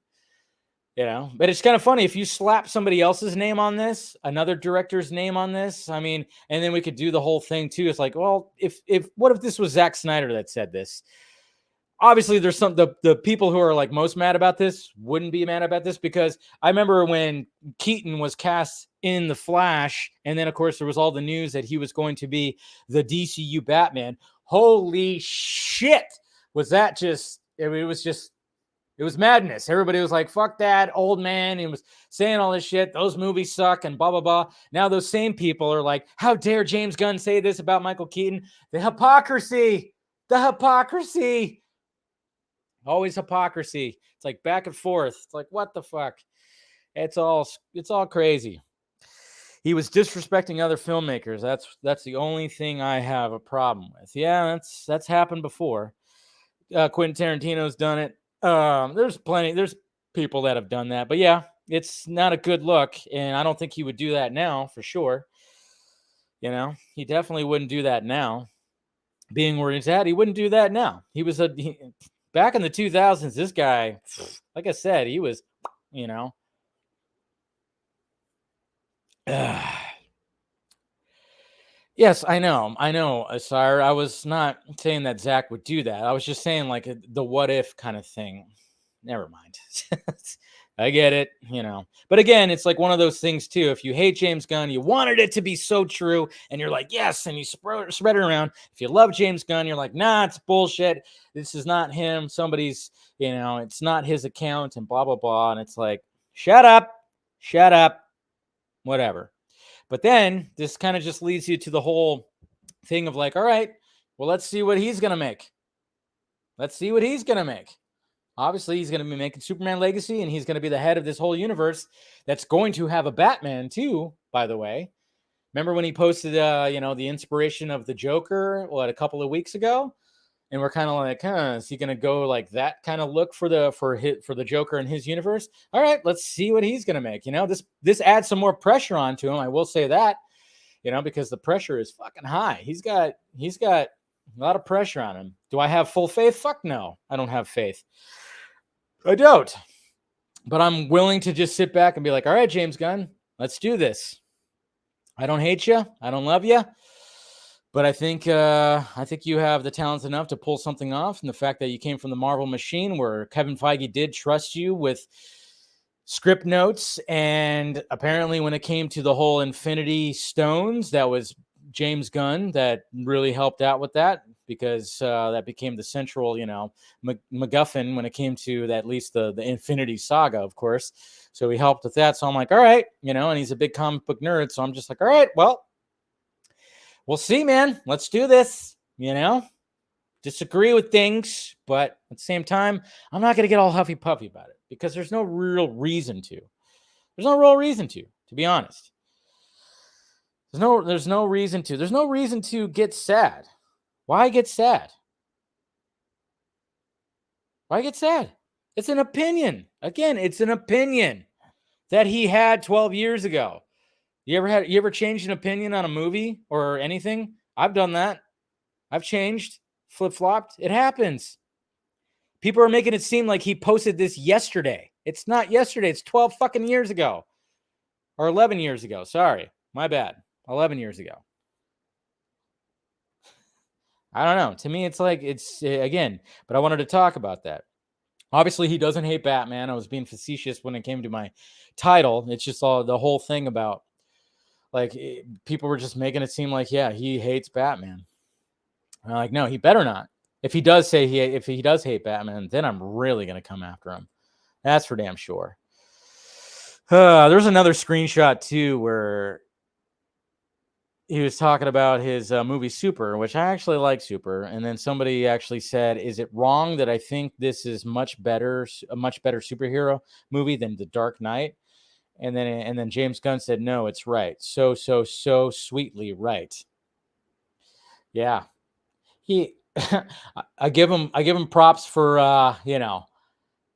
But it's kind of funny if you slap somebody else's name on this, another director's name on this. I mean, and then we could do the whole thing too. It's like, well, what if this was Zack Snyder that said this? Obviously, there's the people who are like most mad about this wouldn't be mad about this, because I remember when Keaton was cast in The Flash, and then of course there was all the news that he was going to be the DCU Batman. Holy shit! Was that just? It was madness. Everybody was like, fuck that old man. He was saying all this shit. Those movies suck and blah, blah, blah. Now those same people are like, how dare James Gunn say this about Michael Keaton? The hypocrisy. Always hypocrisy. It's like back and forth. It's like, what the fuck? It's all crazy. He was disrespecting other filmmakers. That's the only thing I have a problem with. Yeah, that's happened before. Quentin Tarantino's done it. There's people that have done that, but yeah, it's not a good look, and I don't think he would do that now, for sure. He definitely wouldn't do that now. Being where he's at, he wouldn't do that now. Back in the 2000s, this guy, like I said, he was, Yes, I know, Ayer. I was not saying that Zack would do that. I was just saying like the what if kind of thing. Never mind. I get it, But again, it's like one of those things too. If you hate James Gunn, you wanted it to be so true, and you're like, yes, and you spread it around. If you love James Gunn, you're like, nah, it's bullshit. This is not him. Somebody's, it's not his account, and blah, blah, blah. And it's like, shut up, whatever. But then this kind of just leads you to the whole thing of like, all right, well, let's see what he's going to make. Obviously, he's going to be making Superman Legacy, and he's going to be the head of this whole universe that's going to have a Batman too, by the way. Remember when he posted, the inspiration of the Joker, a couple of weeks ago? And we're kind of like, is he going to go like that kind of look for the Joker in his universe? All right, let's see what he's going to make. This adds some more pressure onto him. I will say that, because the pressure is fucking high. He's got a lot of pressure on him. Do I have full faith? Fuck no, I don't have faith. I don't. But I'm willing to just sit back and be like, all right, James Gunn, let's do this. I don't hate you. I don't love you. But I think you have the talents enough to pull something off. And the fact that you came from the Marvel machine where Kevin Feige did trust you with script notes. And apparently when it came to the whole Infinity Stones, that was James Gunn that really helped out with that. because that became the central, MacGuffin when it came to at least the Infinity Saga, of course. So he helped with that. So I'm like, all right, and he's a big comic book nerd. So I'm just like, all right, well, we'll see, man. Let's do this, disagree with things, but at the same time, I'm not going to get all huffy puffy about it because there's no real reason to. There's no real reason to be honest. There's no reason to. There's no reason to get sad. Why get sad? Why get sad? It's an opinion. Again, it's an opinion that he had 12 years ago. You ever changed an opinion on a movie or anything? I've done that. I've changed, flip-flopped. It happens. People are making it seem like he posted this yesterday. It's not yesterday. It's 12 fucking years ago. Or 11 years ago. Sorry. My bad. 11 years ago. I don't know. To me, it's like, again, but I wanted to talk about that. Obviously, he doesn't hate Batman. I was being facetious when it came to my title. It's just all the whole thing about, like, people were just making it seem like, yeah, he hates Batman. And I'm like, no, he better not. If he does hate Batman, then I'm really going to come after him. That's for damn sure. There's another screenshot, too, where he was talking about his movie Super, which I actually like Super. And then somebody actually said, is it wrong that I think this is a much better superhero movie than The Dark Knight? And then James Gunn said, no, it's right. So sweetly right. Yeah. I give him props for,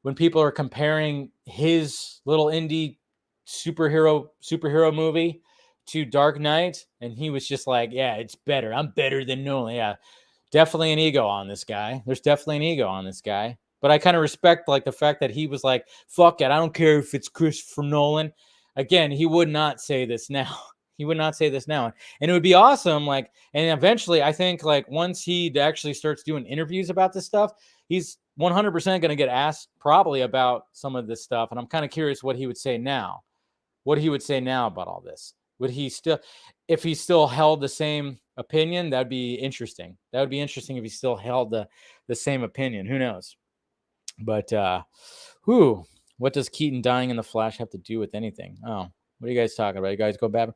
when people are comparing his little indie superhero movie to Dark Knight, and he was just like, yeah, it's better. I'm better than Nolan. Yeah, definitely an ego on this guy. There's definitely an ego on this guy. But I kind of respect, like, the fact that he was like, fuck it, I don't care if it's Christopher Nolan. Again, he would not say this now. He would not say this now. And it would be awesome, like, and eventually, I think, like, once he actually starts doing interviews about this stuff, he's 100% going to get asked probably about some of this stuff. And I'm kind of curious what he would say now. What he would say now about all this. Would he still, if he still held the same opinion, that'd be interesting. That would be interesting if he still held the same opinion. Who knows? But what does Keaton dying in the Flash have to do with anything? Oh, what are you guys talking about? You guys go back.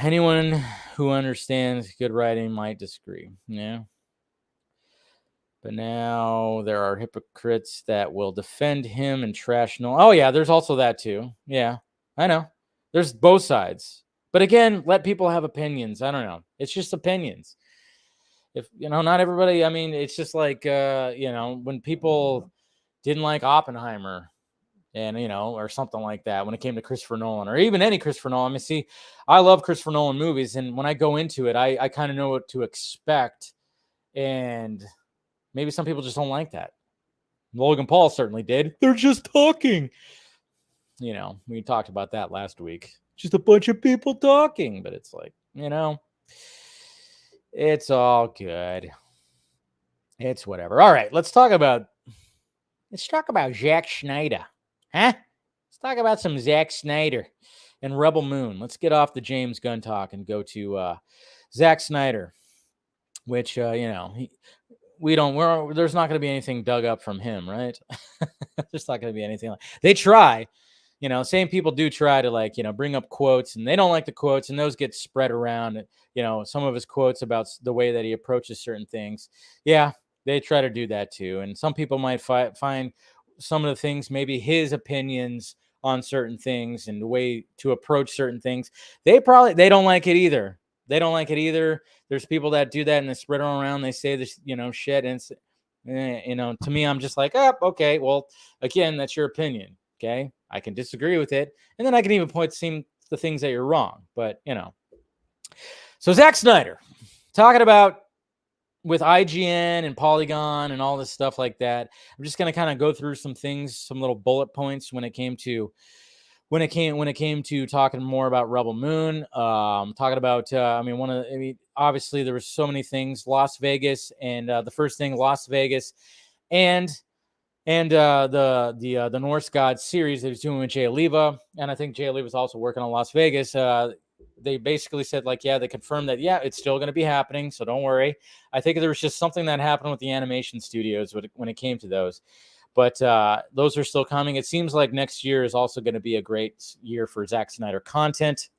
Anyone who understands good writing might disagree. Yeah. But now there are hypocrites that will defend him and trash Nolan. Oh, yeah, there's also that too. Yeah, I know. There's both sides. But again, let people have opinions. I don't know. It's just opinions. If, not everybody, I mean, it's just like, when people didn't like Oppenheimer and, or something like that when it came to Christopher Nolan or even any Christopher Nolan. I mean, see, I love Christopher Nolan movies. And when I go into it, I kind of know what to expect. And maybe some people just don't like that. Logan Paul certainly did. They're just talking. We talked about that last week. Just a bunch of people talking. But it's like, it's all good. It's whatever. All right, let's talk about Zack Snyder. Huh? Let's talk about some Zack Snyder and Rebel Moon. Let's get off the James Gunn talk and go to Zack Snyder, which, there's not going to be anything dug up from him, right? There's not going to be anything. They try, same people do try to, like, bring up quotes, and they don't like the quotes, and those get spread around. Some of his quotes about the way that he approaches certain things. Yeah, they try to do that too. And some people might find some of the things, maybe his opinions on certain things and the way to approach certain things. They don't like it either. They don't like it either. There's people that do that and they spread it around. They say this, shit. And it's, to me, I'm just like, okay, well, again, that's your opinion. Okay. I can disagree with it. And then I can even point to the things that you're wrong. But, so Zack Snyder talking about with IGN and Polygon and all this stuff like that. I'm just going to kind of go through some things, some little bullet points when it came to talking more about Rebel Moon, talking about, obviously there was so many things, Las Vegas, and the first thing, Las Vegas, and the Norse God series that he's doing with Jay Oliva, and I think Jay Oliva is also working on Las Vegas. they basically said like, yeah, they confirmed that, yeah, it's still going to be happening. So don't worry. I think there was just something that happened with the animation studios when it came to those. But those are still coming. It seems like next year is also going to be a great year for Zack Snyder content,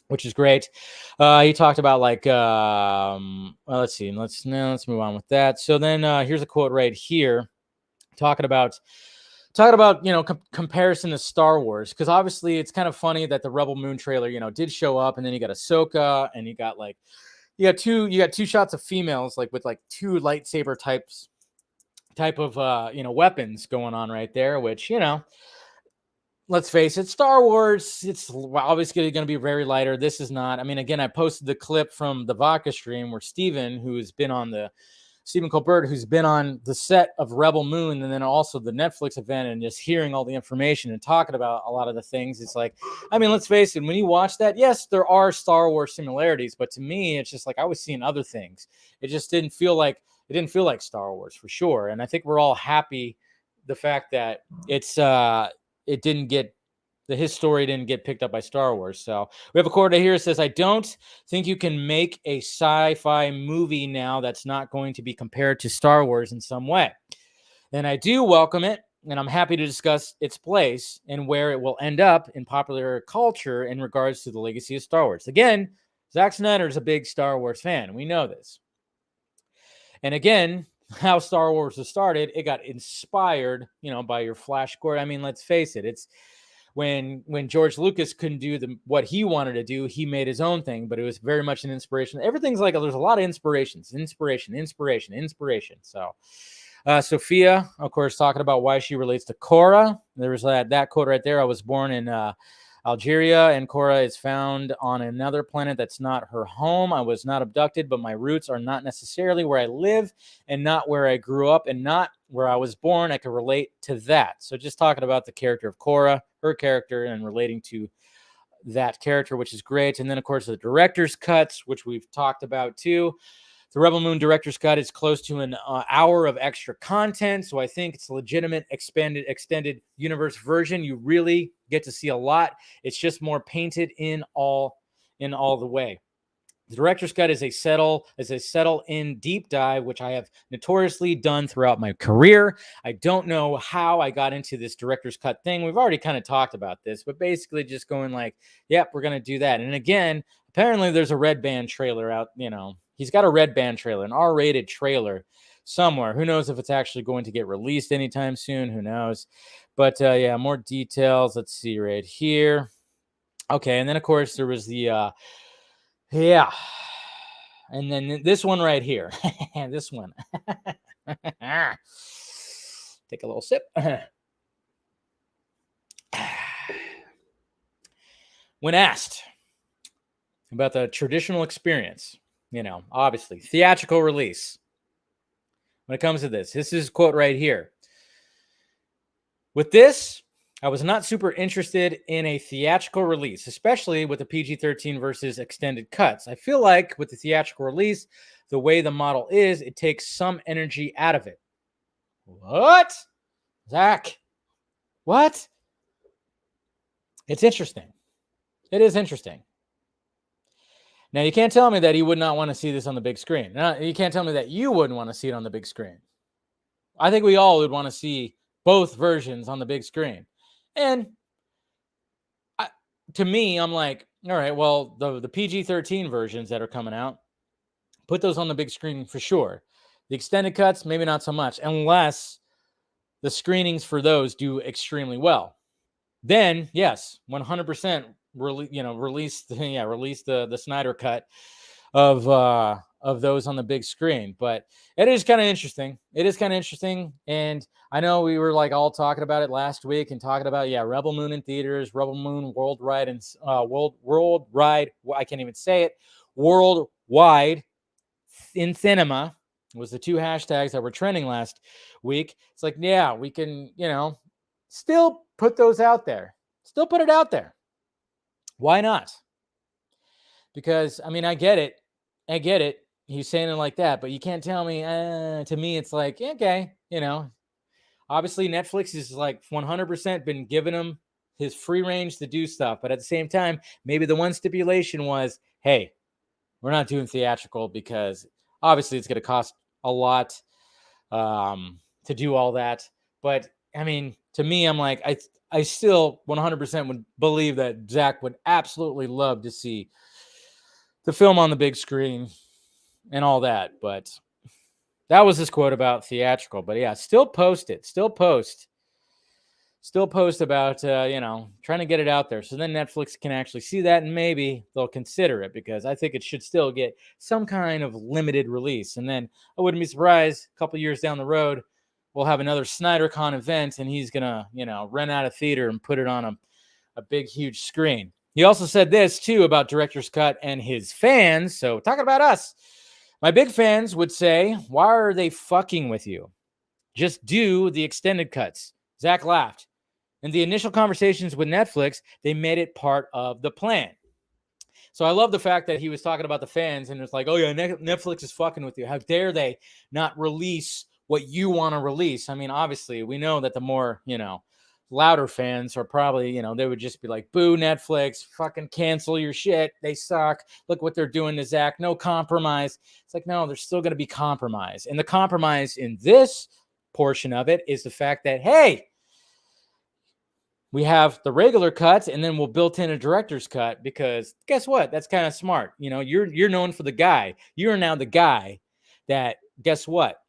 which is great. He talked about like, well, let's see. Let's move on with that. So then here's a quote right here talking about comparison to Star Wars, because obviously it's kind of funny that the Rebel Moon trailer did show up, and then you got Ahsoka, and you got two shots of females like with like two lightsaber type of weapons going on right there, which let's face it, Star Wars, it's obviously going to be very lighter. This is not. I mean, again, I posted the clip from the Vodka stream where Stephen Colbert, who's been on the set of Rebel Moon and then also the Netflix event, and just hearing all the information and talking about a lot of the things. It's like, I mean, let's face it, when you watch that, yes, there are Star Wars similarities, but to me, it's just like I was seeing other things. It just didn't feel like Star Wars for sure. And I think we're all happy the fact that his story didn't get picked up by Star Wars. So we have a quote here that says, I don't think you can make a sci-fi movie now that's not going to be compared to Star Wars in some way. And I do welcome it, and I'm happy to discuss its place and where it will end up in popular culture in regards to the legacy of Star Wars. Again, Zack Snyder is a big Star Wars fan. We know this. And again, how Star Wars was started, it got inspired, by your Flash Gordon. I mean, let's face it, it's when George Lucas couldn't do what he wanted to do, he made his own thing, but it was very much an inspiration. Everything's like, there's a lot of inspiration. So Sophia, of course, talking about why she relates to Korra. There was that quote right there. I was born in Algeria, and Korra is found on another planet that's not her home. I was not abducted, but my roots are not necessarily where I live and not where I grew up and not where I was born. I can relate to that. So just talking about the character of Korra, her character, and relating to that character, which is great. And then, of course, the director's cuts, which we've talked about too. The Rebel Moon director's cut is close to an hour of extra content, so I think it's a legitimate extended universe version. You really get to see a lot. It's just more painted in all the way. The director's cut is a settle in deep dive, which I have notoriously done throughout my career. I don't know how I got into this director's cut thing. We've already kind of talked about this, but basically just going like, yep, we're going to do that. And again, apparently there's a Red Band trailer out, he's got a Red Band trailer, an R-rated trailer somewhere. Who knows if it's actually going to get released anytime soon? Who knows? But yeah, more details. Let's see right here. Okay, and then of course there was the yeah, and then this one right here. This one. Take a little sip. When asked about the traditional experience, obviously theatrical release. When it comes to this is a quote right here. With this, I was not super interested in a theatrical release, especially with the PG-13 versus extended cuts. I feel like with the theatrical release, the way the model is, it takes some energy out of it. What? Zack? What? It's interesting. It is interesting. Now, you can't tell me that he would not want to see this on the big screen. Now, you can't tell me that you wouldn't want to see it on the big screen. I think we all would want to see both versions on the big screen. And to me, I'm like, all right, well, the PG-13 versions that are coming out, put those on the big screen for sure. The extended cuts, maybe not so much, unless the screenings for those do extremely well. Then, yes, 100% release the Snyder cut of those on the big screen. But it is kind of interesting. And I know we were like all talking about it last week and talking about, Rebel Moon in theaters, Rebel Moon worldwide, and worldwide, I can't even say it, worldwide in cinema was the two hashtags that were trending last week. It's like, yeah, we can, still put those out there. Still put it out there. Why not? Because, I mean, I get it. He's saying it like that, but you can't tell me, to me, it's like, okay, obviously Netflix is like 100% been giving him his free range to do stuff. But at the same time, maybe the one stipulation was, hey, we're not doing theatrical because obviously it's going to cost a lot to do all that. But I mean, to me, I'm like, I still 100% would believe that Zack would absolutely love to see the film on the big screen and all that. But that was his quote about theatrical. But yeah, still post it. Still post about, trying to get it out there. So then Netflix can actually see that and maybe they'll consider it, because I think it should still get some kind of limited release. And then I wouldn't be surprised a couple years down the road, we'll have another SnyderCon event and he's going to, rent out a theater and put it on a big, huge screen. He also said this too about Director's Cut and his fans. So talking about us, my big fans would say, why are they fucking with you? Just do the extended cuts. Zack laughed. In the initial conversations with Netflix, they made it part of the plan. So I love the fact that he was talking about the fans and it's like, oh yeah, Netflix is fucking with you. How dare they not release what you want to release? I mean, obviously, we know that the more, louder fans are probably, they would just be like, boo, Netflix, fucking cancel your shit. They suck. Look what they're doing to Zack. No compromise. It's like, no, there's still going to be compromise. And the compromise in this portion of it is the fact that, hey, we have the regular cuts and then we'll built in a director's cut, because guess what? That's kind of smart. You're known for the guy. You're now the guy that, guess what?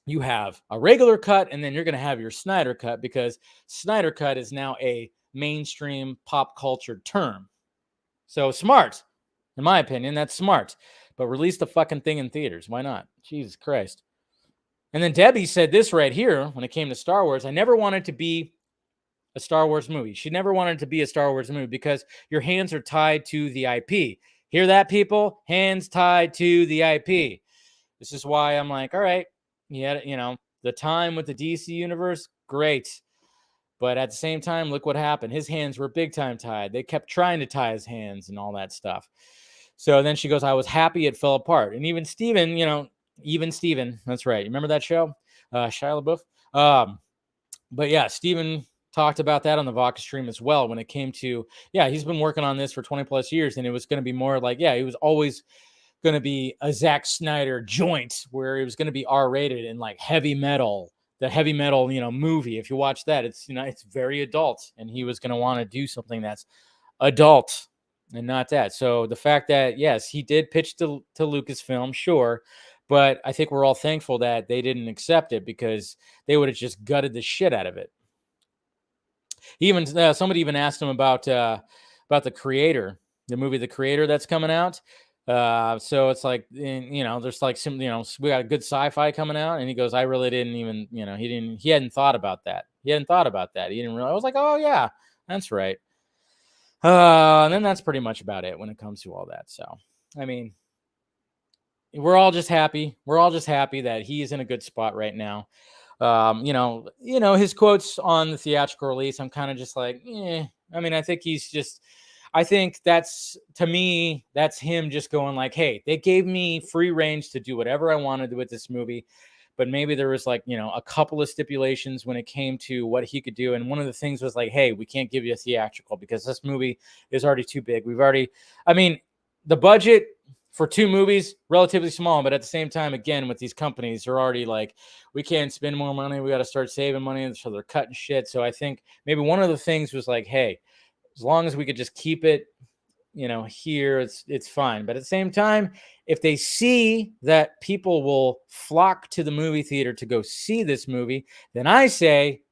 You have a regular cut and then you're going to have your Snyder cut, because Snyder cut is now a mainstream pop culture term. So smart. In my opinion, that's smart. But release the fucking thing in theaters. Why not? Jesus Christ. And then Debbie said this right here when it came to Star Wars. I never wanted to be a Star Wars movie. She never wanted to be a Star Wars movie because your hands are tied to the IP. Hear that, people? Hands tied to the IP. This is why I'm like, all right, yeah, the time with the DC universe, great. But at the same time, look what happened. His hands were big time tied. They kept trying to tie his hands and all that stuff. So then she goes, I was happy it fell apart. And even Steven, that's right. You remember that show? Shia LaBeouf? But yeah, Steven talked about that on the Vodka stream as well when it came to, he's been working on this for 20 plus years, and it was going to be more like, he was always going to be a Zack Snyder joint where it was going to be R-rated and like heavy metal, the heavy metal, movie. If you watch that, it's, it's very adult, and he was going to want to do something that's adult and not that. So the fact that, yes, he did pitch to Lucasfilm, sure, but I think we're all thankful that they didn't accept it, because they would have just gutted the shit out of it. Even somebody even asked him about the Creator, the movie The Creator that's coming out. So it's like, there's like some, we got a good sci-fi coming out, and he goes, I really didn't even, he hadn't thought about that. He didn't realize. I was like, oh yeah, that's right. And then that's pretty much about it when it comes to all that. So, I mean, we're all just happy. We're all just happy that he's in a good spot right now. His quotes on the theatrical release, I'm kind of just like, I mean, I think that's, to me, that's him just going like, hey, they gave me free range to do whatever I wanted with this movie. But maybe there was like, a couple of stipulations when it came to what he could do. And one of the things was like, hey, we can't give you a theatrical because this movie is already too big. The budget for two movies, relatively small, but at the same time, again, with these companies, they're already like, we can't spend more money. We got to start saving money. So they're cutting shit. So I think maybe one of the things was like, hey, as long as we could just keep it, here, it's fine. But at the same time, if they see that people will flock to the movie theater to go see this movie, then I say,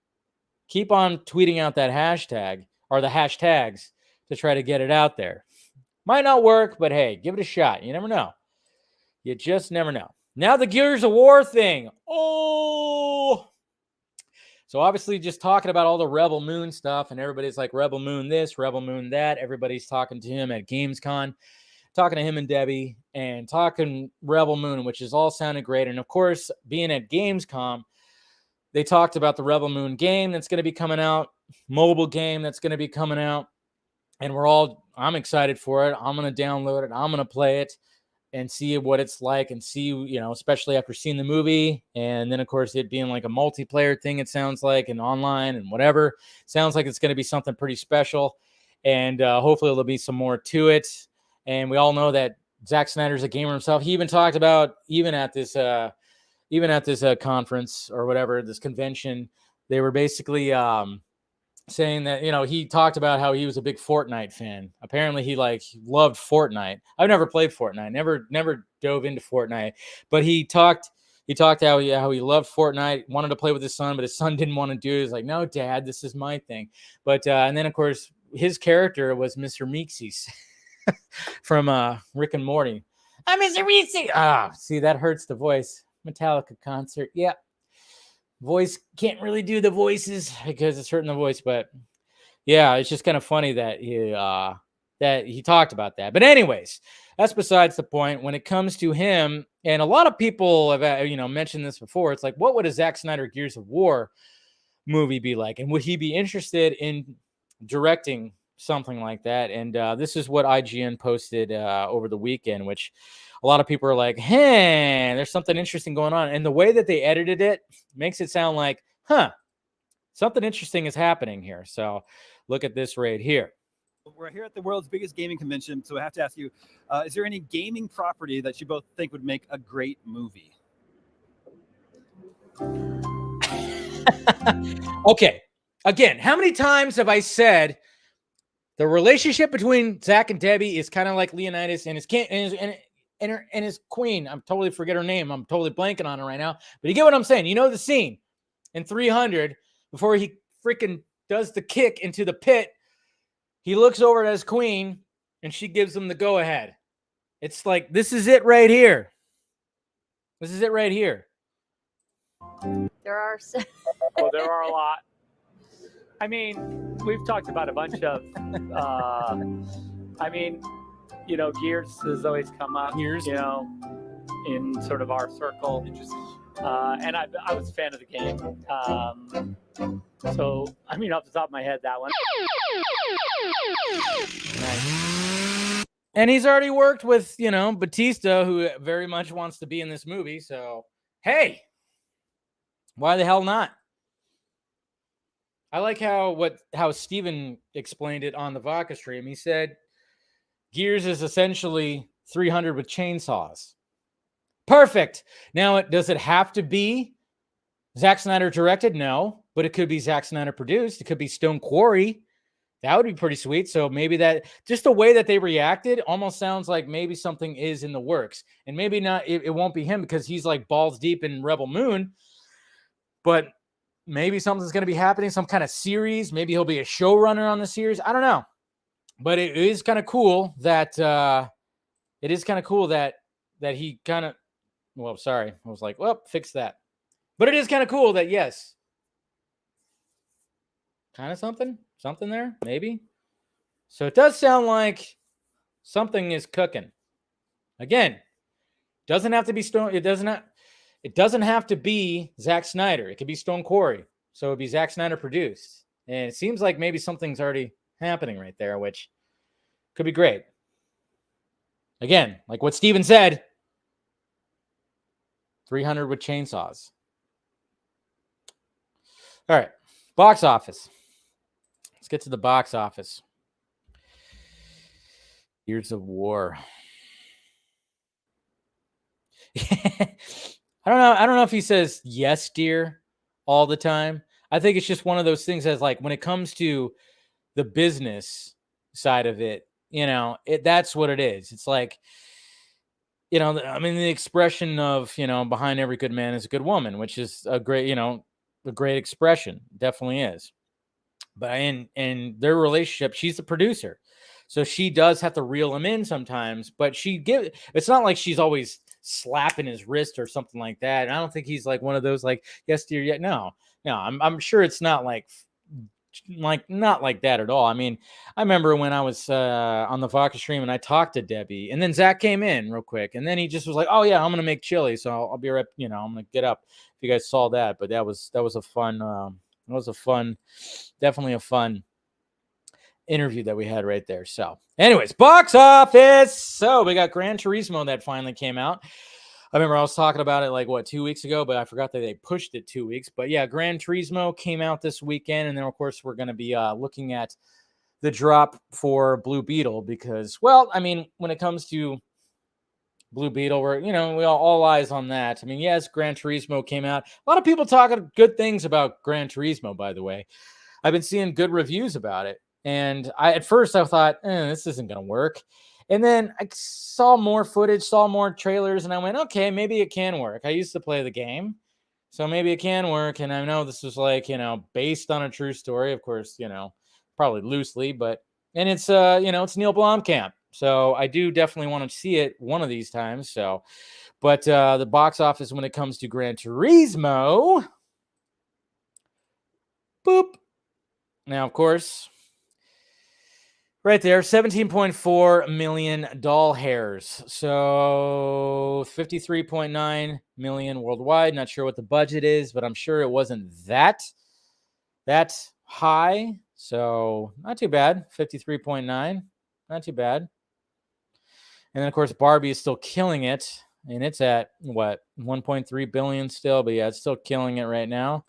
keep on tweeting out that hashtag or the hashtags to try to get it out there. Might not work, but hey, give it a shot. You never know. You just never know. Now the Gears of War thing. Oh! So obviously just talking about all the Rebel Moon stuff, and everybody's like, Rebel Moon this, Rebel Moon that. Everybody's talking to him at Gamescom, talking to him and Debbie, and talking Rebel Moon, which is all sounded great. And of course, being at Gamescom, they talked about the Rebel Moon game that's going to be coming out, mobile game that's going to be coming out. And I'm excited for it. I'm going to download it. I'm going to play it. and see what it's like, and see, especially after seeing the movie. And then, of course, it being like a multiplayer thing, it sounds like, and online and whatever. Sounds like it's going to be something pretty special. And hopefully there'll be some more to it. And we all know that Zack Snyder's a gamer himself. He even talked about, even at this conference or whatever, this convention, they were basically saying that, he talked about how he was a big Fortnite fan. Apparently he loved Fortnite. I've never played Fortnite, never dove into Fortnite, but he talked how he loved Fortnite, wanted to play with his son, but his son didn't want to do it. He's like, no, Dad, this is my thing. But and then, of course, his character was Mr. Meeksies from Rick and Morty. I'm Mr. Meeksies. See, that hurts the voice. Metallica concert. Yeah. Voice can't really do the voices because it's hurting the voice, but yeah, it's just kind of funny that he talked about that. But anyways, that's besides the point. When it comes to him, and a lot of people have mentioned this before, it's like, what would a Zack Snyder Gears of War movie be like, and would he be interested in directing something like that? And this is what IGN posted over the weekend, which a lot of people are like, hey, there's something interesting going on. And the way that they edited it makes it sound like, something interesting is happening here. So look at this right here. We're here at the world's biggest gaming convention, so I have to ask you, is there any gaming property that you both think would make a great movie? Okay. Again, how many times have I said the relationship between Zack and Debbie is kind of like Leonidas and his queen? I'm totally forget her name. I'm totally blanking on her right now. But you get what I'm saying. You know the scene in 300 before he freaking does the kick into the pit. He looks over at his queen and she gives him the go ahead. It's like, this is it right here. This is it right here. There are well, there are a lot. I mean, we've talked about a bunch of, Gears has always come up, Gears? in sort of our circle. And I was a fan of the game. So, off the top of my head, that one. Nice. And he's already worked with, Batista, who very much wants to be in this movie. So, hey, why the hell not? I like how Steven explained it on the Vodka stream. He said Gears is essentially 300 with chainsaws. Perfect. Now, does it have to be Zack Snyder directed? No, but it could be Zack Snyder produced. It could be Stone Quarry. That would be pretty sweet. So maybe that, just the way that they reacted almost sounds like maybe something is in the works. And maybe not, it won't be him because he's like balls deep in Rebel Moon. But maybe something's going to be happening, some kind of series. Maybe he'll be a showrunner on the series. I don't know. But it is kind of cool that he kind of, well, sorry. I was like, well, fix that. But it is kind of cool that, yes, kind of something there, maybe. So it does sound like something is cooking. Again, doesn't have to be Stone. It doesn't have to be Zack Snyder. It could be Stone Quarry. So it'd be Zack Snyder produced. And it seems like maybe something's already happening right there, which could be great. Again, like what Steven said, 300 with chainsaws. All right. Box office. Let's get to the box office. Gears of War. I don't know if he says yes, dear, all the time. I think it's just one of those things as like when it comes to the business side of it, that's what it is. It's like, the expression of, behind every good man is a good woman, which is a great expression. Definitely is. But in their relationship, she's the producer. So she does have to reel him in sometimes, but it's not like she's always slapping his wrist or something like that. And I don't think he's like one of those like, yes, dear, yet. No, I'm sure it's not not like that at all. I mean, I remember when I was on the Vodka stream and I talked to Debbie, and then Zack came in real quick, and then he just was like, "Oh yeah, I'm gonna make chili, so I'll be right. I'm gonna get up." If you guys saw that, but that was a fun. Definitely a fun interview that we had right there. So anyways, box office. So we got Gran Turismo that finally came out. I remember I was talking about it like 2 weeks ago, but I forgot that they pushed it 2 weeks. But yeah, Gran Turismo came out this weekend. And then of course we're going to be looking at the drop for Blue Beetle because, well, I mean, when it comes to Blue Beetle, we're, we all eyes on that. I mean, yes, Gran Turismo came out. A lot of people talking good things about Gran Turismo, by the way. I've been seeing good reviews about it. And at first I thought, this isn't going to work. And then I saw more footage, saw more trailers, and I went, okay, maybe it can work. I used to play the game, so maybe it can work. And I know this was like, based on a true story, of course, probably loosely, but, and it's, it's Neil Blomkamp. So I do definitely want to see it one of these times. So, but the box office when it comes to Gran Turismo, boop. Now, of course, right there, 17.4 million doll hairs. So 53.9 million worldwide. Not sure what the budget is, but I'm sure it wasn't that high. So not too bad. 53.9. Not too bad. And then, of course, Barbie is still killing it. And it's at, 1.3 billion still. But, yeah, it's still killing it right now.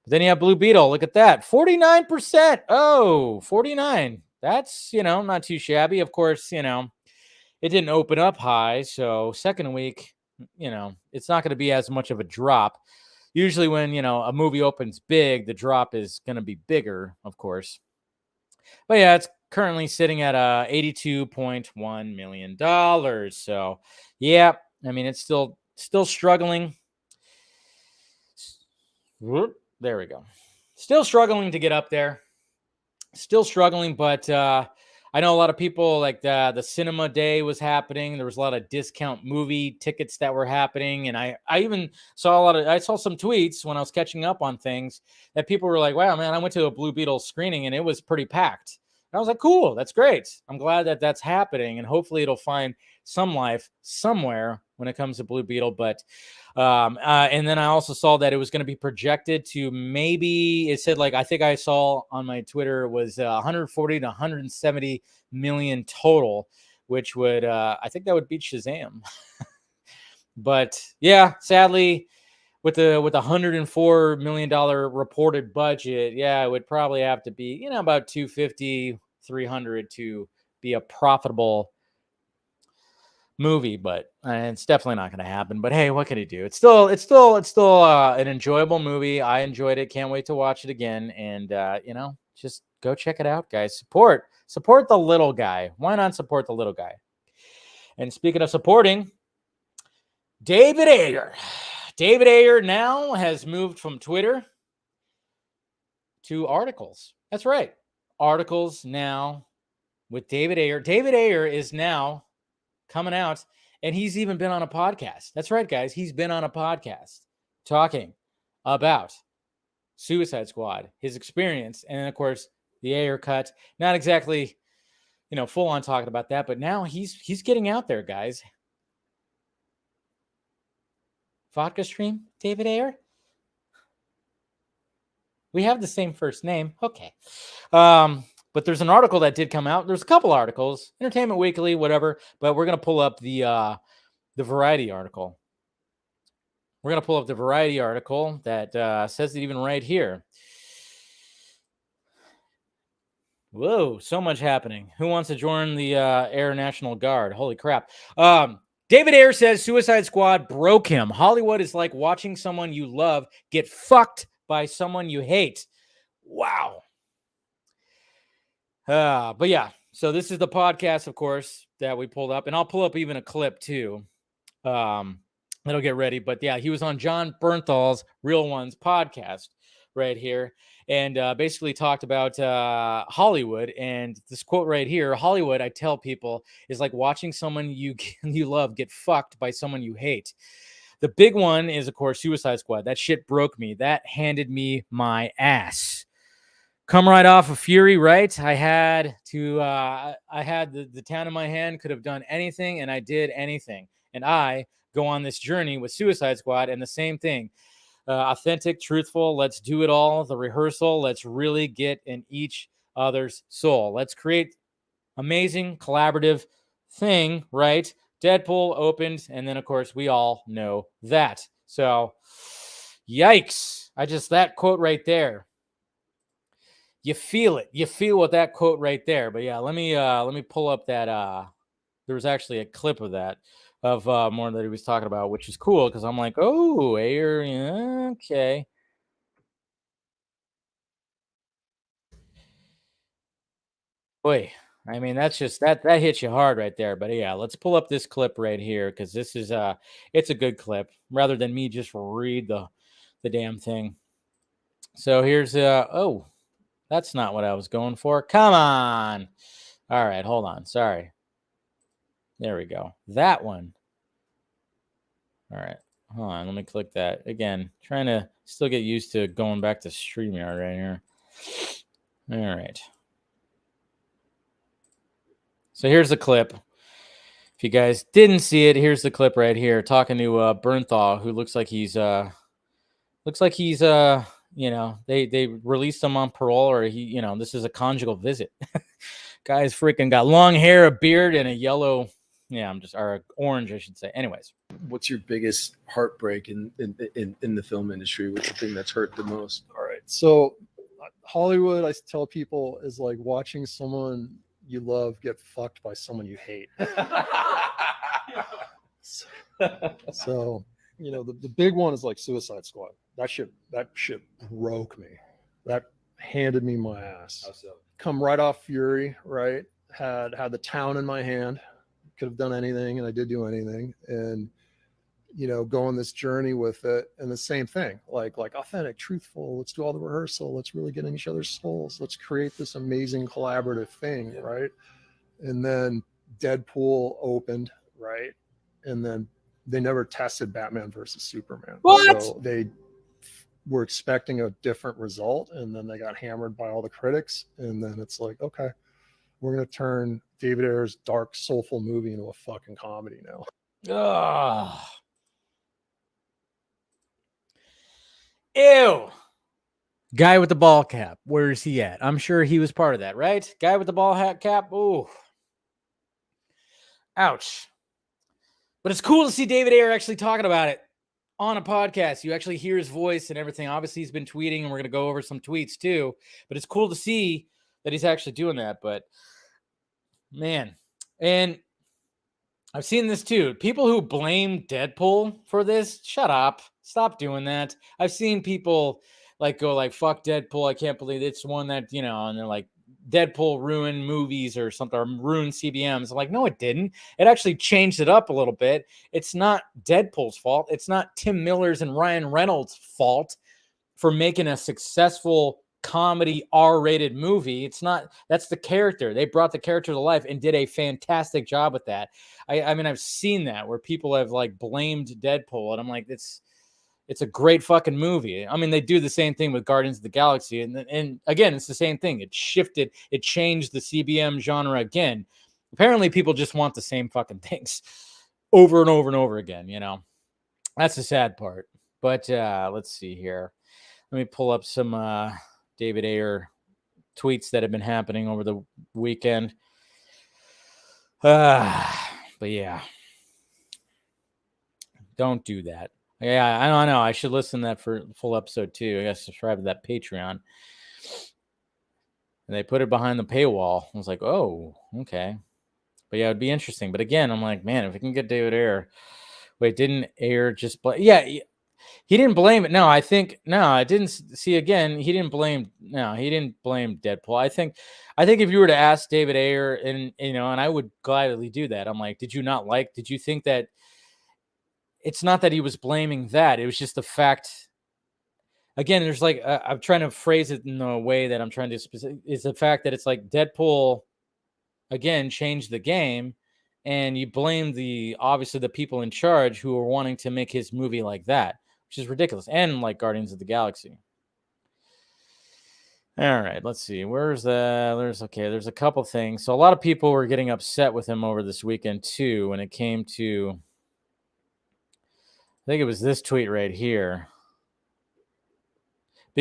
But then you have Blue Beetle. Look at that. 49%. Oh, 49. That's, not too shabby. Of course, it didn't open up high. So second week, it's not going to be as much of a drop. Usually when, a movie opens big, the drop is going to be bigger, of course. But yeah, it's currently sitting at $82.1 million. So yeah, I mean, it's still struggling. Whoop, there we go. Still struggling to get up there. Still struggling, but I know a lot of people, like the cinema day was happening. There was a lot of discount movie tickets that were happening. And I even saw I saw some tweets when I was catching up on things that people were like, wow, man, I went to a Blue Beetle screening and it was pretty packed. And I was like, cool, that's great. I'm glad that that's happening. And hopefully it'll find some life somewhere when it comes to Blue Beetle. But and then I also saw that it was going to be projected to maybe, it said, like, I think I saw on my Twitter was 140 to 170 million total, which would, I think that would beat Shazam. But yeah, sadly, with a $104 million reported budget, yeah, it would probably have to be, about 250, 300 to be a profitable movie, but it's definitely not going to happen. But hey, what can you do? It's still an enjoyable movie. I enjoyed it. Can't wait to watch it again. And just go check it out, guys. Support the little guy. Why not support the little guy? And speaking of supporting, David Ayer. David Ayer now has moved from Twitter to articles. That's right. Articles now with David Ayer. David Ayer is now coming out, and he's even been on a podcast. That's right, guys. He's been on a podcast talking about Suicide Squad, his experience, and then, of course, the Ayer cut. Not exactly, full on talking about that, but now he's getting out there, guys. Vodka stream, David Ayer? We have the same first name. Okay. But there's an article that did come out. There's a couple articles, Entertainment Weekly, whatever. But we're going to pull up the Variety article. We're going to pull up the Variety article that says it even right here. Whoa, so much happening. Who wants to join the Air National Guard? Holy crap. David Ayer says Suicide Squad broke him. Hollywood is like watching someone you love get fucked by someone you hate. Wow. But yeah, so this is the podcast, of course, that we pulled up. And I'll pull up even a clip, too. That'll get ready. But yeah, he was on John Bernthal's Real Ones podcast right here. And basically talked about Hollywood. And this quote right here, Hollywood, I tell people, is like watching someone you love get fucked by someone you hate. The big one is, of course, Suicide Squad. That shit broke me. That handed me my ass. Come right off of Fury, right? I had the town in my hand, could have done anything, and I did anything. And I go on this journey with Suicide Squad, and the same thing. Authentic, truthful, let's do it all. The rehearsal, let's really get in each other's soul. Let's create amazing collaborative thing, right? Deadpool opened, and then of course we all know that. So, yikes! That quote right there. You feel it. You feel with that quote right there. But yeah, let me pull up that. There was actually a clip of that of more that he was talking about, which is cool because I'm like, oh, Ayer, yeah, okay. Boy, I mean, that's just that hits you hard right there. But yeah, let's pull up this clip right here because this is it's a good clip rather than me just read the damn thing. So here's oh, that's not what I was going for. Come on. All right, hold on. Sorry. There we go. That one. All right. Hold on. Let me click that again. Trying to still get used to going back to StreamYard right here. All right. So here's the clip. If you guys didn't see it, here's the clip right here. Talking to Bernthal, who looks like he's you know, they released him on parole, or he, you know, this is a conjugal visit. Guy's freaking got long hair, a beard, and a yellow, or orange, I should say. Anyways, what's your biggest heartbreak in the film industry? What's the thing that's hurt the most? All right. So Hollywood, I tell people, is like watching someone you love get fucked by someone you hate. So, you know, the big one is like Suicide Squad. That shit broke me. That handed me my ass. How so? Come right off Fury, right? Had the town in my hand. Could have done anything, and I did do anything. And you know, go on this journey with it, and the same thing, like authentic, truthful. Let's do all the rehearsal. Let's really get in each other's souls. Let's create this amazing collaborative thing, right? And then Deadpool opened, right? And then they never tested Batman versus Superman. What? So they were expecting a different result, and then they got hammered by all the critics. And then it's like, okay, we're gonna turn David Ayer's dark, soulful movie into a fucking comedy now. ugh. Ew. Guy with the ball cap. Where is he at? I'm sure he was part of that, right? Guy with the ball hat cap. Ooh. Ouch. But it's cool to see David Ayer actually talking about it on a podcast. You actually hear his voice and everything. Obviously, he's been tweeting, and we're going to go over some tweets too. But it's cool to see that he's actually doing that. But man, and I've seen this too. People who blame Deadpool for this, shut up. Stop doing that. I've seen people like go like, fuck Deadpool. I can't believe it's one that, you know, and they're like, Deadpool ruined movies or something, or ruined CBMs. I'm like, no, it didn't. It actually changed it up a little bit. It's not Deadpool's fault. It's not Tim Miller's and Ryan Reynolds' fault for making a successful comedy R-rated movie. It's not. That's the character. They brought the character to life and did a fantastic job with that. I mean, I've seen that where people have like blamed Deadpool, and I'm like, it's a great fucking movie. I mean, they do the same thing with Guardians of the Galaxy. And again, it's the same thing. It shifted. It changed the CBM genre again. Apparently, people just want the same fucking things over and over and over again, you know? That's the sad part. But let's see here. Let me pull up some David Ayer tweets that have been happening over the weekend. But yeah. Don't do that. Yeah, I don't know. I should listen to that for the full episode too. I got to subscribe to that Patreon. And they put it behind the paywall. I was like, oh, okay. But yeah, it'd be interesting. But again, I'm like, man, if we can get David Ayer. Wait, didn't Ayer just blame? Yeah, he didn't blame it. No, I didn't see again. He didn't blame Deadpool. I think if you were to ask David Ayer, and you know, and I would gladly do that. I'm like, did you think that? It's not that he was blaming that. It was just the fact. Again, there's like, I'm trying to phrase it in a way that I'm trying to specific. Is the fact that it's like Deadpool, again, changed the game, and you blame obviously the people in charge who are wanting to make his movie like that, which is ridiculous. And like Guardians of the Galaxy. All right, let's see. There's a couple things. So a lot of people were getting upset with him over this weekend too when it came to, I think it was this tweet right here.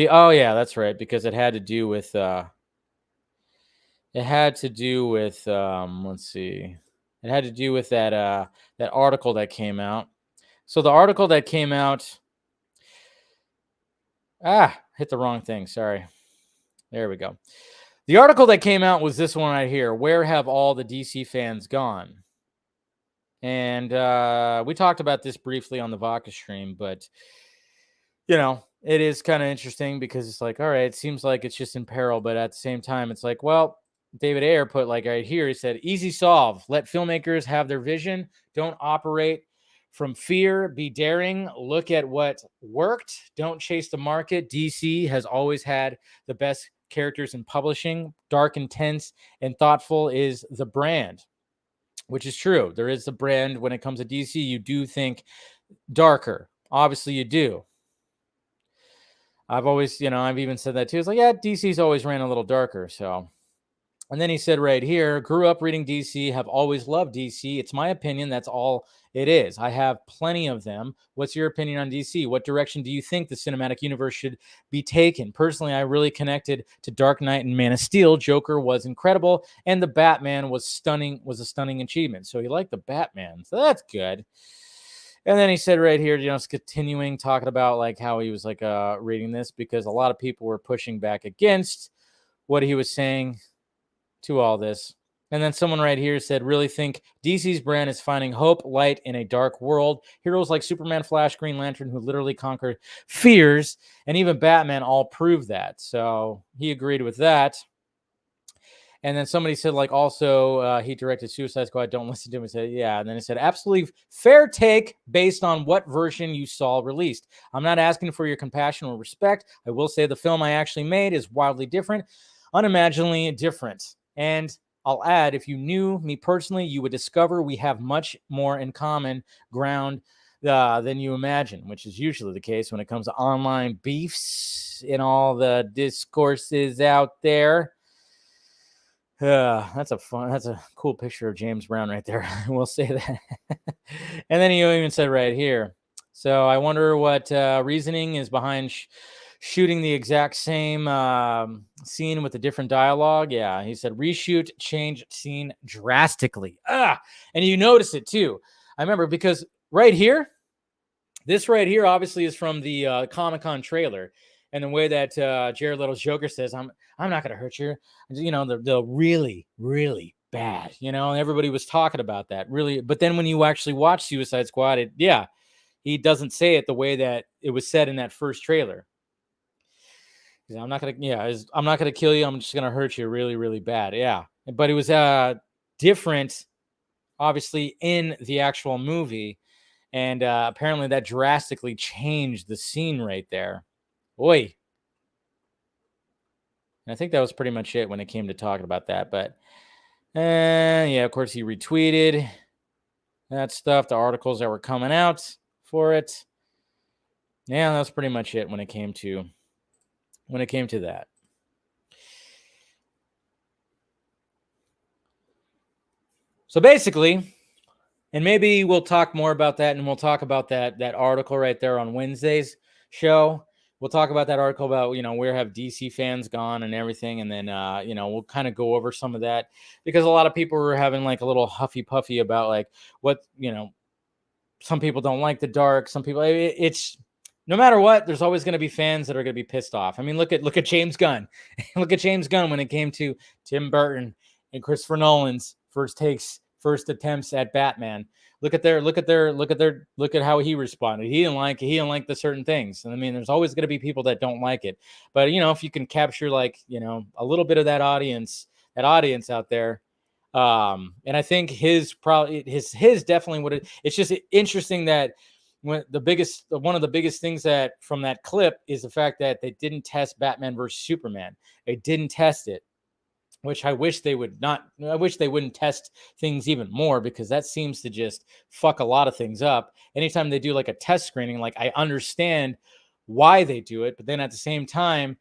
Oh yeah, that's right, because it had to do with It had to do with let's see. It had to do with that article that came out. So the article that came out, hit the wrong thing. Sorry. There we go. The article that came out was this one right here. Where have all the DC fans gone? And we talked about this briefly on the Vodka stream, but it is kind of interesting because it's like, all right, it seems like it's just in peril, but at the same time, it's like, well, David Ayer put like right here, he said, easy solve. Let filmmakers have their vision. Don't operate from fear. Be daring. Look at what worked. Don't chase the market. DC has always had the best characters in publishing. Dark, intense, and thoughtful is the brand, which is true. There is the brand when it comes to DC. You do think darker. Obviously, you do. I've always, I've even said that too. It's like, yeah, DC's always ran a little darker. So, and then he said right here, grew up reading DC, have always loved DC. It's my opinion. That's all it is. I have plenty of them. What's your opinion on DC? What direction do you think the cinematic universe should be taken? Personally, I really connected to Dark Knight and Man of Steel. Joker was incredible. And the Batman was a stunning achievement. So he liked the Batman. So that's good. And then he said right here, continuing talking about like how he was like reading this because a lot of people were pushing back against what he was saying to all this. And then someone right here said, really think DC's brand is finding hope, light in a dark world. Heroes like Superman, Flash, Green Lantern, who literally conquered fears, and even Batman all prove that. So he agreed with that. And then somebody said, like, also, he directed Suicide Squad. Don't listen to him. He said, yeah. And then he said, absolutely fair take based on what version you saw released. I'm not asking for your compassion or respect. I will say the film I actually made is wildly different, unimaginably different. And I'll add, if you knew me personally, you would discover we have much more in common ground than you imagine, which is usually the case when it comes to online beefs and all the discourses out there. That's a cool picture of James Brown right there. We'll say that. And then he even said right here, so I wonder what reasoning is behind shooting the exact same scene with a different dialogue. Yeah, he said reshoot, change scene drastically. And you notice it too. I remember because right here, this right here obviously is from the Comic-Con trailer. And the way that Jared Leto's Joker says, I'm not going to hurt you. They're really, really bad, and everybody was talking about that really. But then when you actually watch Suicide Squad, he doesn't say it the way that it was said in that first trailer. I'm not going to kill you. I'm just going to hurt you really, really bad. Yeah. But it was different, obviously, in the actual movie. And apparently that drastically changed the scene right there. Boy. And I think that was pretty much it when it came to talking about that. But yeah, of course, he retweeted that stuff, the articles that were coming out for it. Yeah, that's pretty much it when it came to that. So basically, and maybe we'll talk more about that, and we'll talk about that article right there on Wednesday's show. We'll talk about that article about, where have DC fans gone and everything. And then, we'll kind of go over some of that because a lot of people were having like a little huffy puffy about like what, some people don't like the dark. Some people, it's no matter what, there's always going to be fans that are going to be pissed off. I mean, look at James Gunn. Look at James Gunn when it came to Tim Burton and Christopher Nolan's first attempts at Batman. Look at how he responded. He didn't like the certain things. And I mean, there's always going to be people that don't like it. But if you can capture like, a little bit of that audience out there. And I think his definitely would. It's just interesting that one of the biggest things that from that clip is the fact that they didn't test Batman versus Superman. They didn't test it. Which I wish they would not. I wish they wouldn't test things even more because that seems to just fuck a lot of things up. Anytime they do like a test screening, like I understand why they do it, but then at the same time,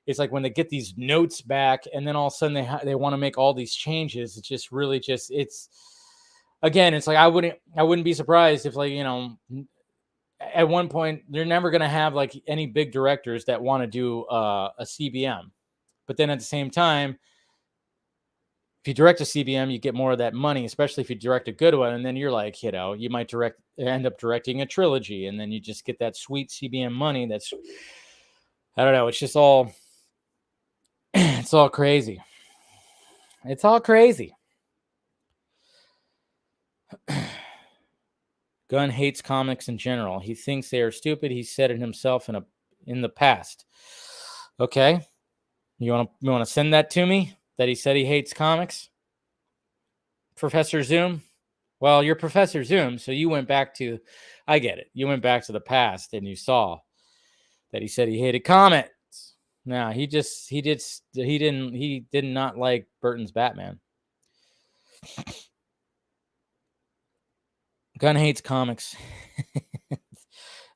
it's like when they get these notes back and then all of a sudden they want to make all these changes. It's just really it's like I wouldn't be surprised if like at one point they're never gonna have like any big directors that want to do a CBM, but then at the same time. if you direct a CBM, you get more of that money, especially if you direct a good one. And then you're like, you know, you might end up directing a trilogy, and then you just get that sweet CBM money. That's, I don't know. It's just all, it's all crazy. It's all crazy. Gunn hates comics in general. He thinks they are stupid. He said it himself in the past. Okay. You want to send that to me? That he said he hates comics? Professor Zoom? Well, you're Professor Zoom, so you went back to, I get it. You went back to the past and you saw that he said he hated comics. No, he did not like Burton's Batman. Gunn hates comics.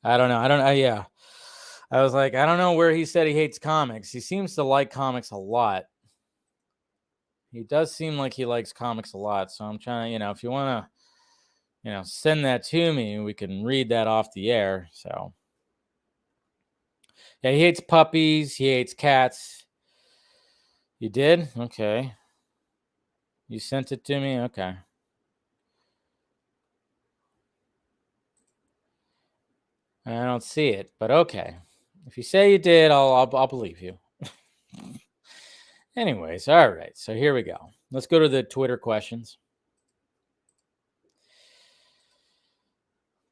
I don't know. Yeah. I was like, I don't know where he said he hates comics. He seems to like comics a lot. He does seem like he likes comics a lot. So I'm trying to, you know, if you want to, you know, send that to me, we can read that off the air. So, yeah, he hates puppies. He hates cats. You did? Okay. You sent it to me? Okay. I don't see it, but okay. If you say you did, I'll believe you. Anyways, all right. So here we go. Let's go to the Twitter questions.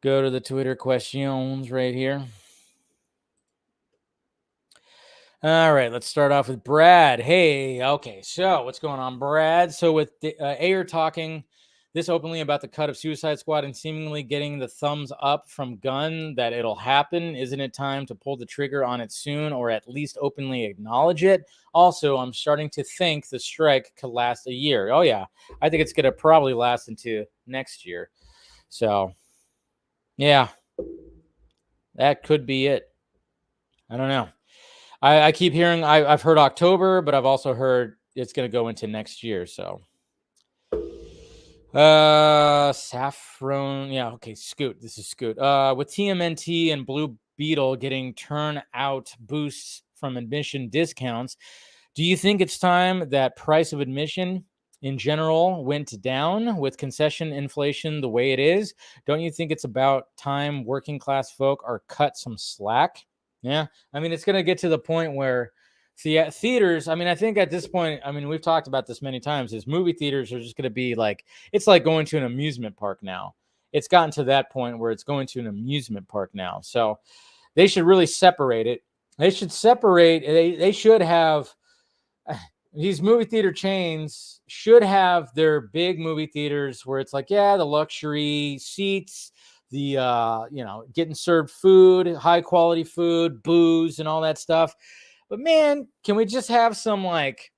Go to the Twitter questions right here. All right, let's start off with Brad. Hey, okay. So what's going on, Brad? So with Ayer talking this openly about the cut of Suicide Squad and seemingly getting the thumbs up from Gunn that it'll happen, isn't it time to pull the trigger on it soon, or at least openly acknowledge it? Also, I'm starting to think the strike could last a year. Oh yeah, I think it's going to probably last into next year. So yeah, that could be it. I don't know. I keep hearing, I've heard October, but I've also heard it's going to go into next year. So Saffron, yeah, okay, Scoot, this is Scoot. With TMNT and Blue Beetle getting turnout boosts from admission discounts, do you think it's time that price of admission in general went down with concession inflation the way it is? Don't you think it's about time working class folk are cut some slack? Yeah, I mean, it's going to get to the point where theaters, I mean, I think at this point, I mean, we've talked about this many times, is movie theaters are just going to be like, it's like going to an amusement park now. It's gotten to that point where it's going to an amusement park now. So they should really separate it. They should separate, they should have, these movie theater chains should have their big movie theaters where it's like, yeah, the luxury seats, the, you know, getting served food, high quality food, booze and all that stuff. But man, can we just have some like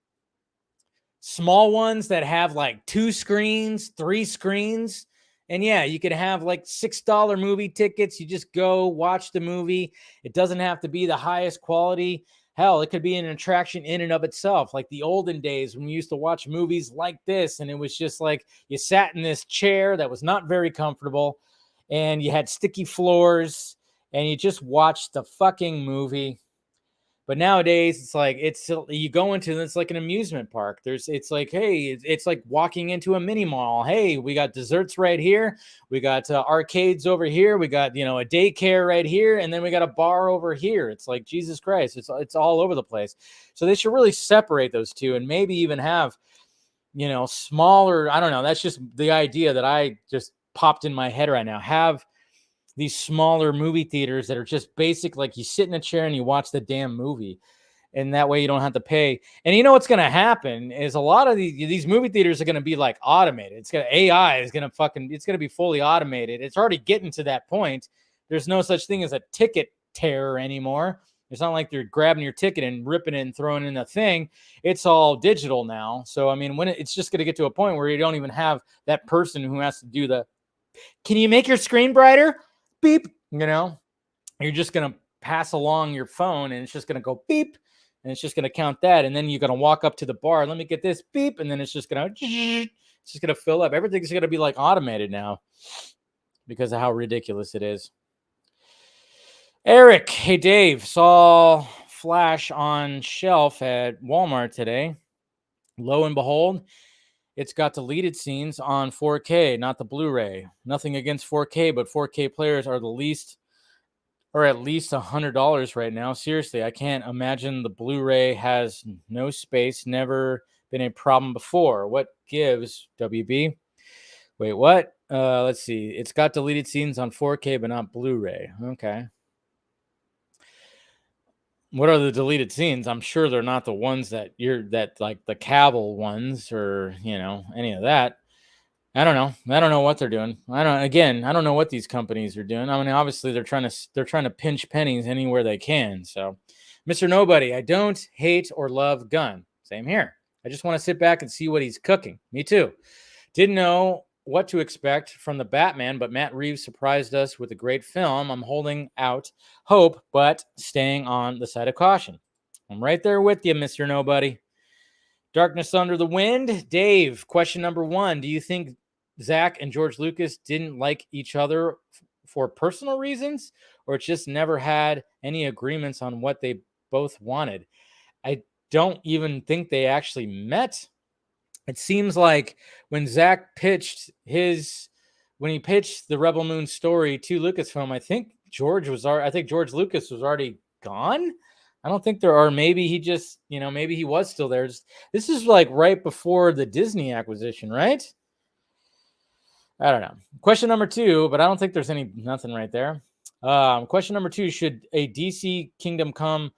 small ones that have like 2 screens, 3 screens? And yeah, you could have like $6 movie tickets. You just go watch the movie. It doesn't have to be the highest quality. Hell, it could be an attraction in and of itself. Like the olden days when we used to watch movies like this, and it was just like you sat in this chair that was not very comfortable, and you had sticky floors, and you just watched the fucking movie. But nowadays, it's like you go into, it's like an amusement park. It's like, hey, it's like walking into a mini mall. Hey, we got desserts right here. We got arcades over here. We got, you know, a daycare right here, and then we got a bar over here. It's like, Jesus Christ, it's all over the place. So they should really separate those two, and maybe even have, you know, smaller. I don't know. That's just the idea that I just popped in my head right now. Have these smaller movie theaters that are just basic, like you sit in a chair and you watch the damn movie, and that way you don't have to pay. And you know what's going to happen is a lot of these movie theaters are going to be like automated. It's going to, AI is going to it's going to be fully automated. It's already getting to that point. There's no such thing as a ticket terror anymore. It's not like they're grabbing your ticket and ripping it and throwing it in a thing. It's all digital now. So, I mean, when it's just going to get to a point where you don't even have that person who has to do can you make your screen brighter? Beep, you know, you're just going to pass along your phone, and it's just going to go beep, and it's just going to count that. And then you're going to walk up to the bar. Let me get this beep. And then it's just going to fill up. Everything's going to be like automated now because of how ridiculous it is. Eric, hey, Dave, saw Flash on shelf at Walmart today. Lo and behold, It's got deleted scenes on 4K, not the Blu-ray. Nothing against 4K, but 4K players are at least $100 right now. Seriously, I can't imagine the Blu-ray has no space, never been a problem before. What gives, WB? Wait, what? Let's see. It's got deleted scenes on 4K, but not Blu-ray. Okay. What are the deleted scenes? I'm sure they're not the ones that like the Cavill ones or, any of that. I don't know what they're doing. I don't know what these companies are doing. I mean, obviously they're trying to pinch pennies anywhere they can. So, Mr. Nobody, I don't hate or love Gunn. Same here. I just want to sit back and see what he's cooking. Me too. Didn't know what to expect from the Batman, but Matt Reeves surprised us with a great film. I'm holding out hope, but staying on the side of caution. I'm right there with you, Mr. Nobody. Darkness Under the Wind. Dave, question number 1. Do you think Zack and George Lucas didn't like each other for personal reasons, or just never had any agreements on what they both wanted? I don't even think they actually met. It seems like when Zack pitched when he pitched the Rebel Moon story to Lucasfilm, I think George Lucas was already gone. I don't think there are. Maybe he just, maybe he was still there. This is like right before the Disney acquisition, right? I don't know. Question number 2, but I don't think there's nothing right there. Question number 2, should a DC Kingdom Come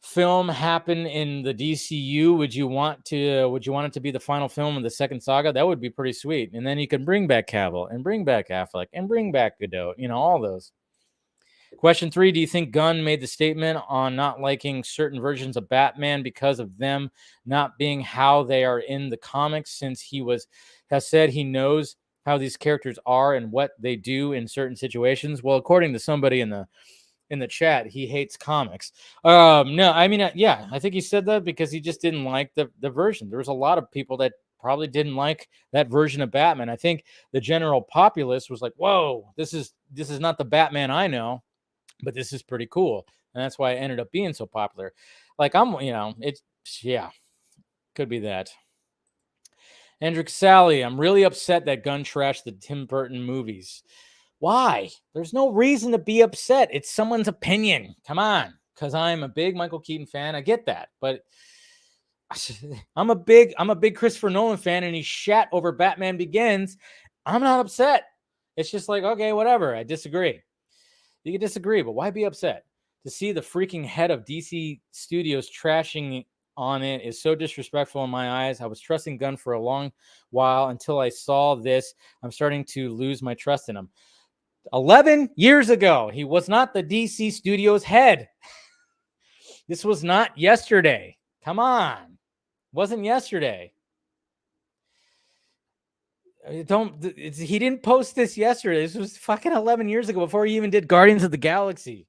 film happen in the DCU? Would you want it to be the final film of the second saga? That would be pretty sweet. And then you can bring back Cavill and bring back Affleck and bring back Godot, all those. Question 3, do you think Gunn made the statement on not liking certain versions of Batman because of them not being how they are in the comics, since he has said he knows how these characters are and what they do in certain situations? Well, according to somebody in the chat, he hates comics. No, I mean, yeah, I think he said that because he just didn't like the version. There was a lot of people that probably didn't like that version of Batman. I think the general populace was like, whoa, this is not the Batman I know, but this is pretty cool. And that's why it ended up being so popular. Like, could be that. Hendrik Sally, I'm really upset that Gunn trashed the Tim Burton movies. Why? There's no reason to be upset. It's someone's opinion. Come on. Because I'm a big Michael Keaton fan. I get that. But I'm a big Christopher Nolan fan, and he shat over Batman Begins. I'm not upset. It's just like, okay, whatever. I disagree. You can disagree, but why be upset? To see the freaking head of DC Studios trashing on it is so disrespectful in my eyes. I was trusting Gunn for a long while until I saw this. I'm starting to lose my trust in him. 11 years ago, he was not the DC Studios head. This was not yesterday. Come on. It wasn't yesterday. He didn't post this yesterday. This was fucking 11 years ago, before he even did Guardians of the Galaxy.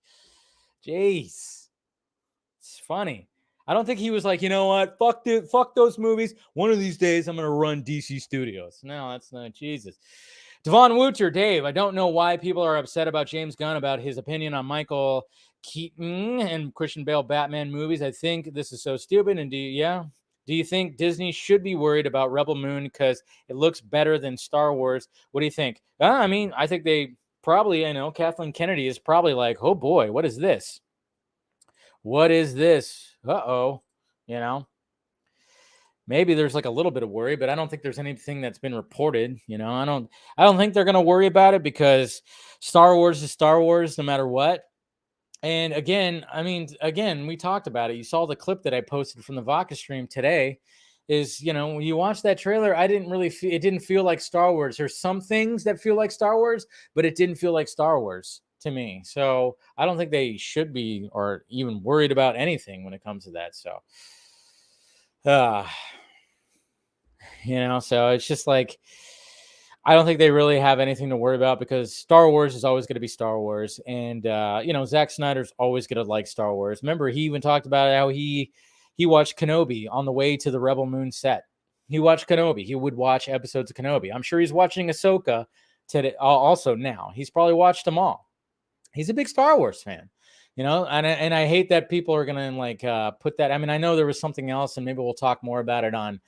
Jeez. It's funny. I don't think he was like, you know what? Fuck those movies. One of these days, I'm going to run DC Studios. No, that's not. Jesus. Devon Wooter, Dave, I don't know why people are upset about James Gunn about his opinion on Michael Keaton and Christian Bale Batman movies. I think this is so stupid. And do you think Disney should be worried about Rebel Moon because it looks better than Star Wars? What do you think? I mean, I think they probably, Kathleen Kennedy is probably like, oh boy, what is this? What is this? Uh-oh. Maybe there's like a little bit of worry, but I don't think there's anything that's been reported. I don't think they're going to worry about it, because Star Wars is Star Wars no matter what. And again, we talked about it. You saw the clip that I posted from the Vodka stream today. Is, when you watch that trailer, it didn't feel like Star Wars. There's some things that feel like Star Wars, but it didn't feel like Star Wars to me. So I don't think they should be or even worried about anything when it comes to that. So, so it's just like, I don't think they really have anything to worry about, because Star Wars is always going to be Star Wars. And, Zack Snyder's always going to like Star Wars. Remember, he even talked about how he watched Kenobi on the way to the Rebel Moon set. He watched Kenobi. He would watch episodes of Kenobi. I'm sure he's watching Ahsoka today also now. He's probably watched them all. He's a big Star Wars fan, and I hate that people are going to put that. I mean, I know there was something else, and maybe we'll talk more about it on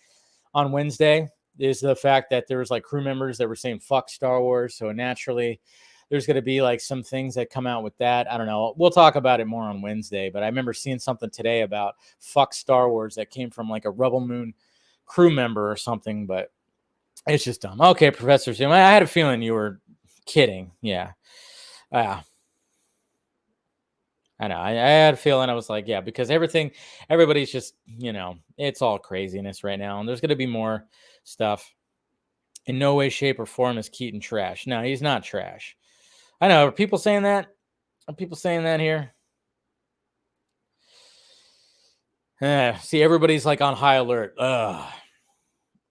Wednesday. is the fact that there was like crew members that were saying fuck Star Wars. So naturally, there's going to be like some things that come out with that. I don't know. We'll talk about it more on Wednesday, but I remember seeing something today about fuck Star Wars that came from like a Rebel Moon crew member or something, but it's just dumb. Okay, Professor Zoom, I had a feeling you were kidding. Yeah. I know. I had a feeling. I was like, yeah, because everybody's just, it's all craziness right now. And there's going to be more stuff. In no way, shape, or form is Keaton trash. No, he's not trash. I know. Are people saying that? Are people saying that here? See, everybody's like on high alert. Ugh.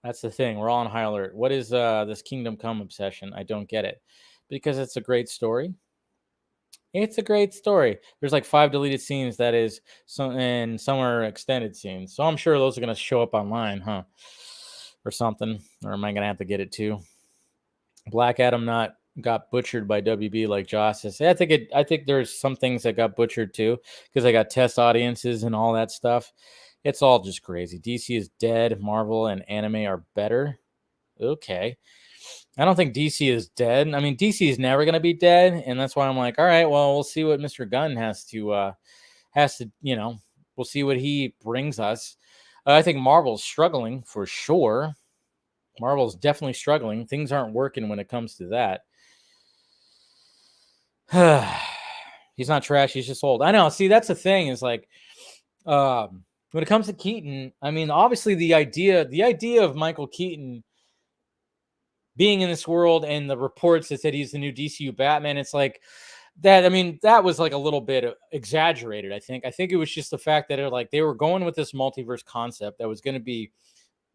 That's the thing. We're all on high alert. What is this Kingdom Come obsession? I don't get it. Because it's a great story. It's a great story. There's like 5 deleted scenes that is, and some are extended scenes. So I'm sure those are going to show up online, huh? Or something. Or am I going to have to get it too? Black Adam not got butchered by WB like Joss says. I think there's some things that got butchered too, because I got test audiences and all that stuff. It's all just crazy. DC is dead. Marvel and anime are better. Okay. I don't think DC is dead. I mean, DC is never going to be dead, and that's why I'm like, all right, well, we'll see what Mr. Gunn has to, we'll see what he brings us. I think Marvel's struggling for sure. Marvel's definitely struggling. Things aren't working when it comes to that. He's not trash. He's just old. I know. See, that's the thing is like, when it comes to Keaton, I mean, obviously the idea of Michael Keaton being in this world and the reports that said he's the new DCU Batman, it's like that. I mean, that was like a little bit exaggerated. I think it was just the fact that they were going with this multiverse concept that was going to be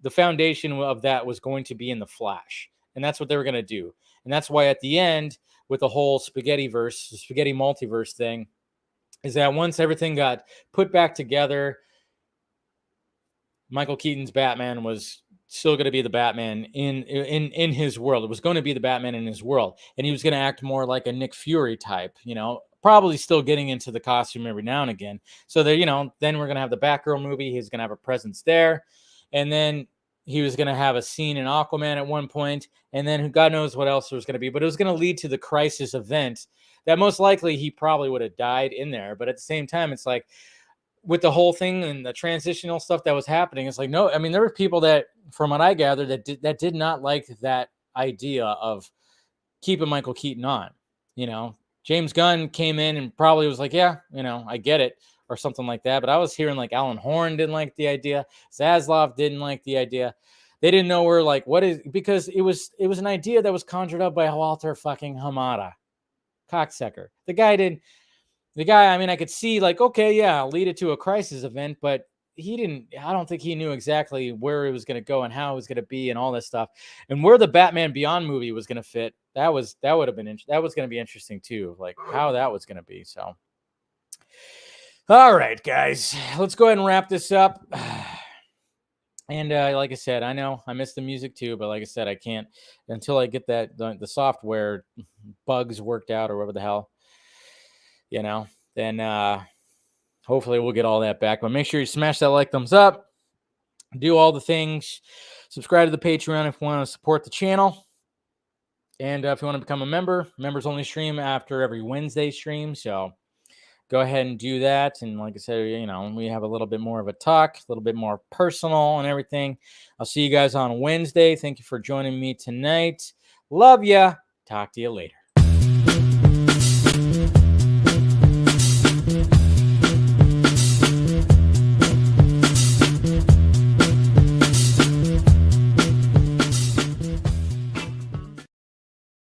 the foundation of that was going to be in the Flash, and that's what they were going to do. And that's why at the end with the whole spaghetti multiverse thing is that once everything got put back together, Michael Keaton's Batman was still going to be the Batman in his world. It was going to be the Batman in his world, and he was going to act more like a Nick Fury type, probably still getting into the costume every now and again. So there, then we're going to have the Batgirl movie. He's going to have a presence there, and then he was going to have a scene in Aquaman at one point, and then God knows what else there was going to be. But it was going to lead to the Crisis event that most likely he probably would have died in there. But at the same time, it's like, with the whole thing and the transitional stuff that was happening, it's like, no, I mean, there were people that, from what I gathered, that did not like that idea of keeping Michael Keaton on. James Gunn came in and probably was like, yeah, I get it, or something like that. But I was hearing like Alan Horn didn't like the idea. Zaslav didn't like the idea. They didn't know where, like, what is, because it was an idea that was conjured up by Walter fucking Hamada, cocksucker. The guy, I mean, I could see like, okay, yeah, I'll lead it to a Crisis event, but I don't think he knew exactly where it was going to go and how it was going to be and all this stuff. And where the Batman Beyond movie was going to fit, that was going to be interesting too, like how that was going to be. So, all right, guys, let's go ahead and wrap this up. And like I said, I know I miss the music too, but like I said, I can't until I get the software bugs worked out or whatever the hell. Then hopefully we'll get all that back. But make sure you smash that like, thumbs up, do all the things, subscribe to the Patreon if you want to support the channel. And if you want to become a member, members only stream after every Wednesday stream. So go ahead and do that. And like I said, we have a little bit more of a talk, a little bit more personal and everything. I'll see you guys on Wednesday. Thank you for joining me tonight. Love ya. Talk to you later.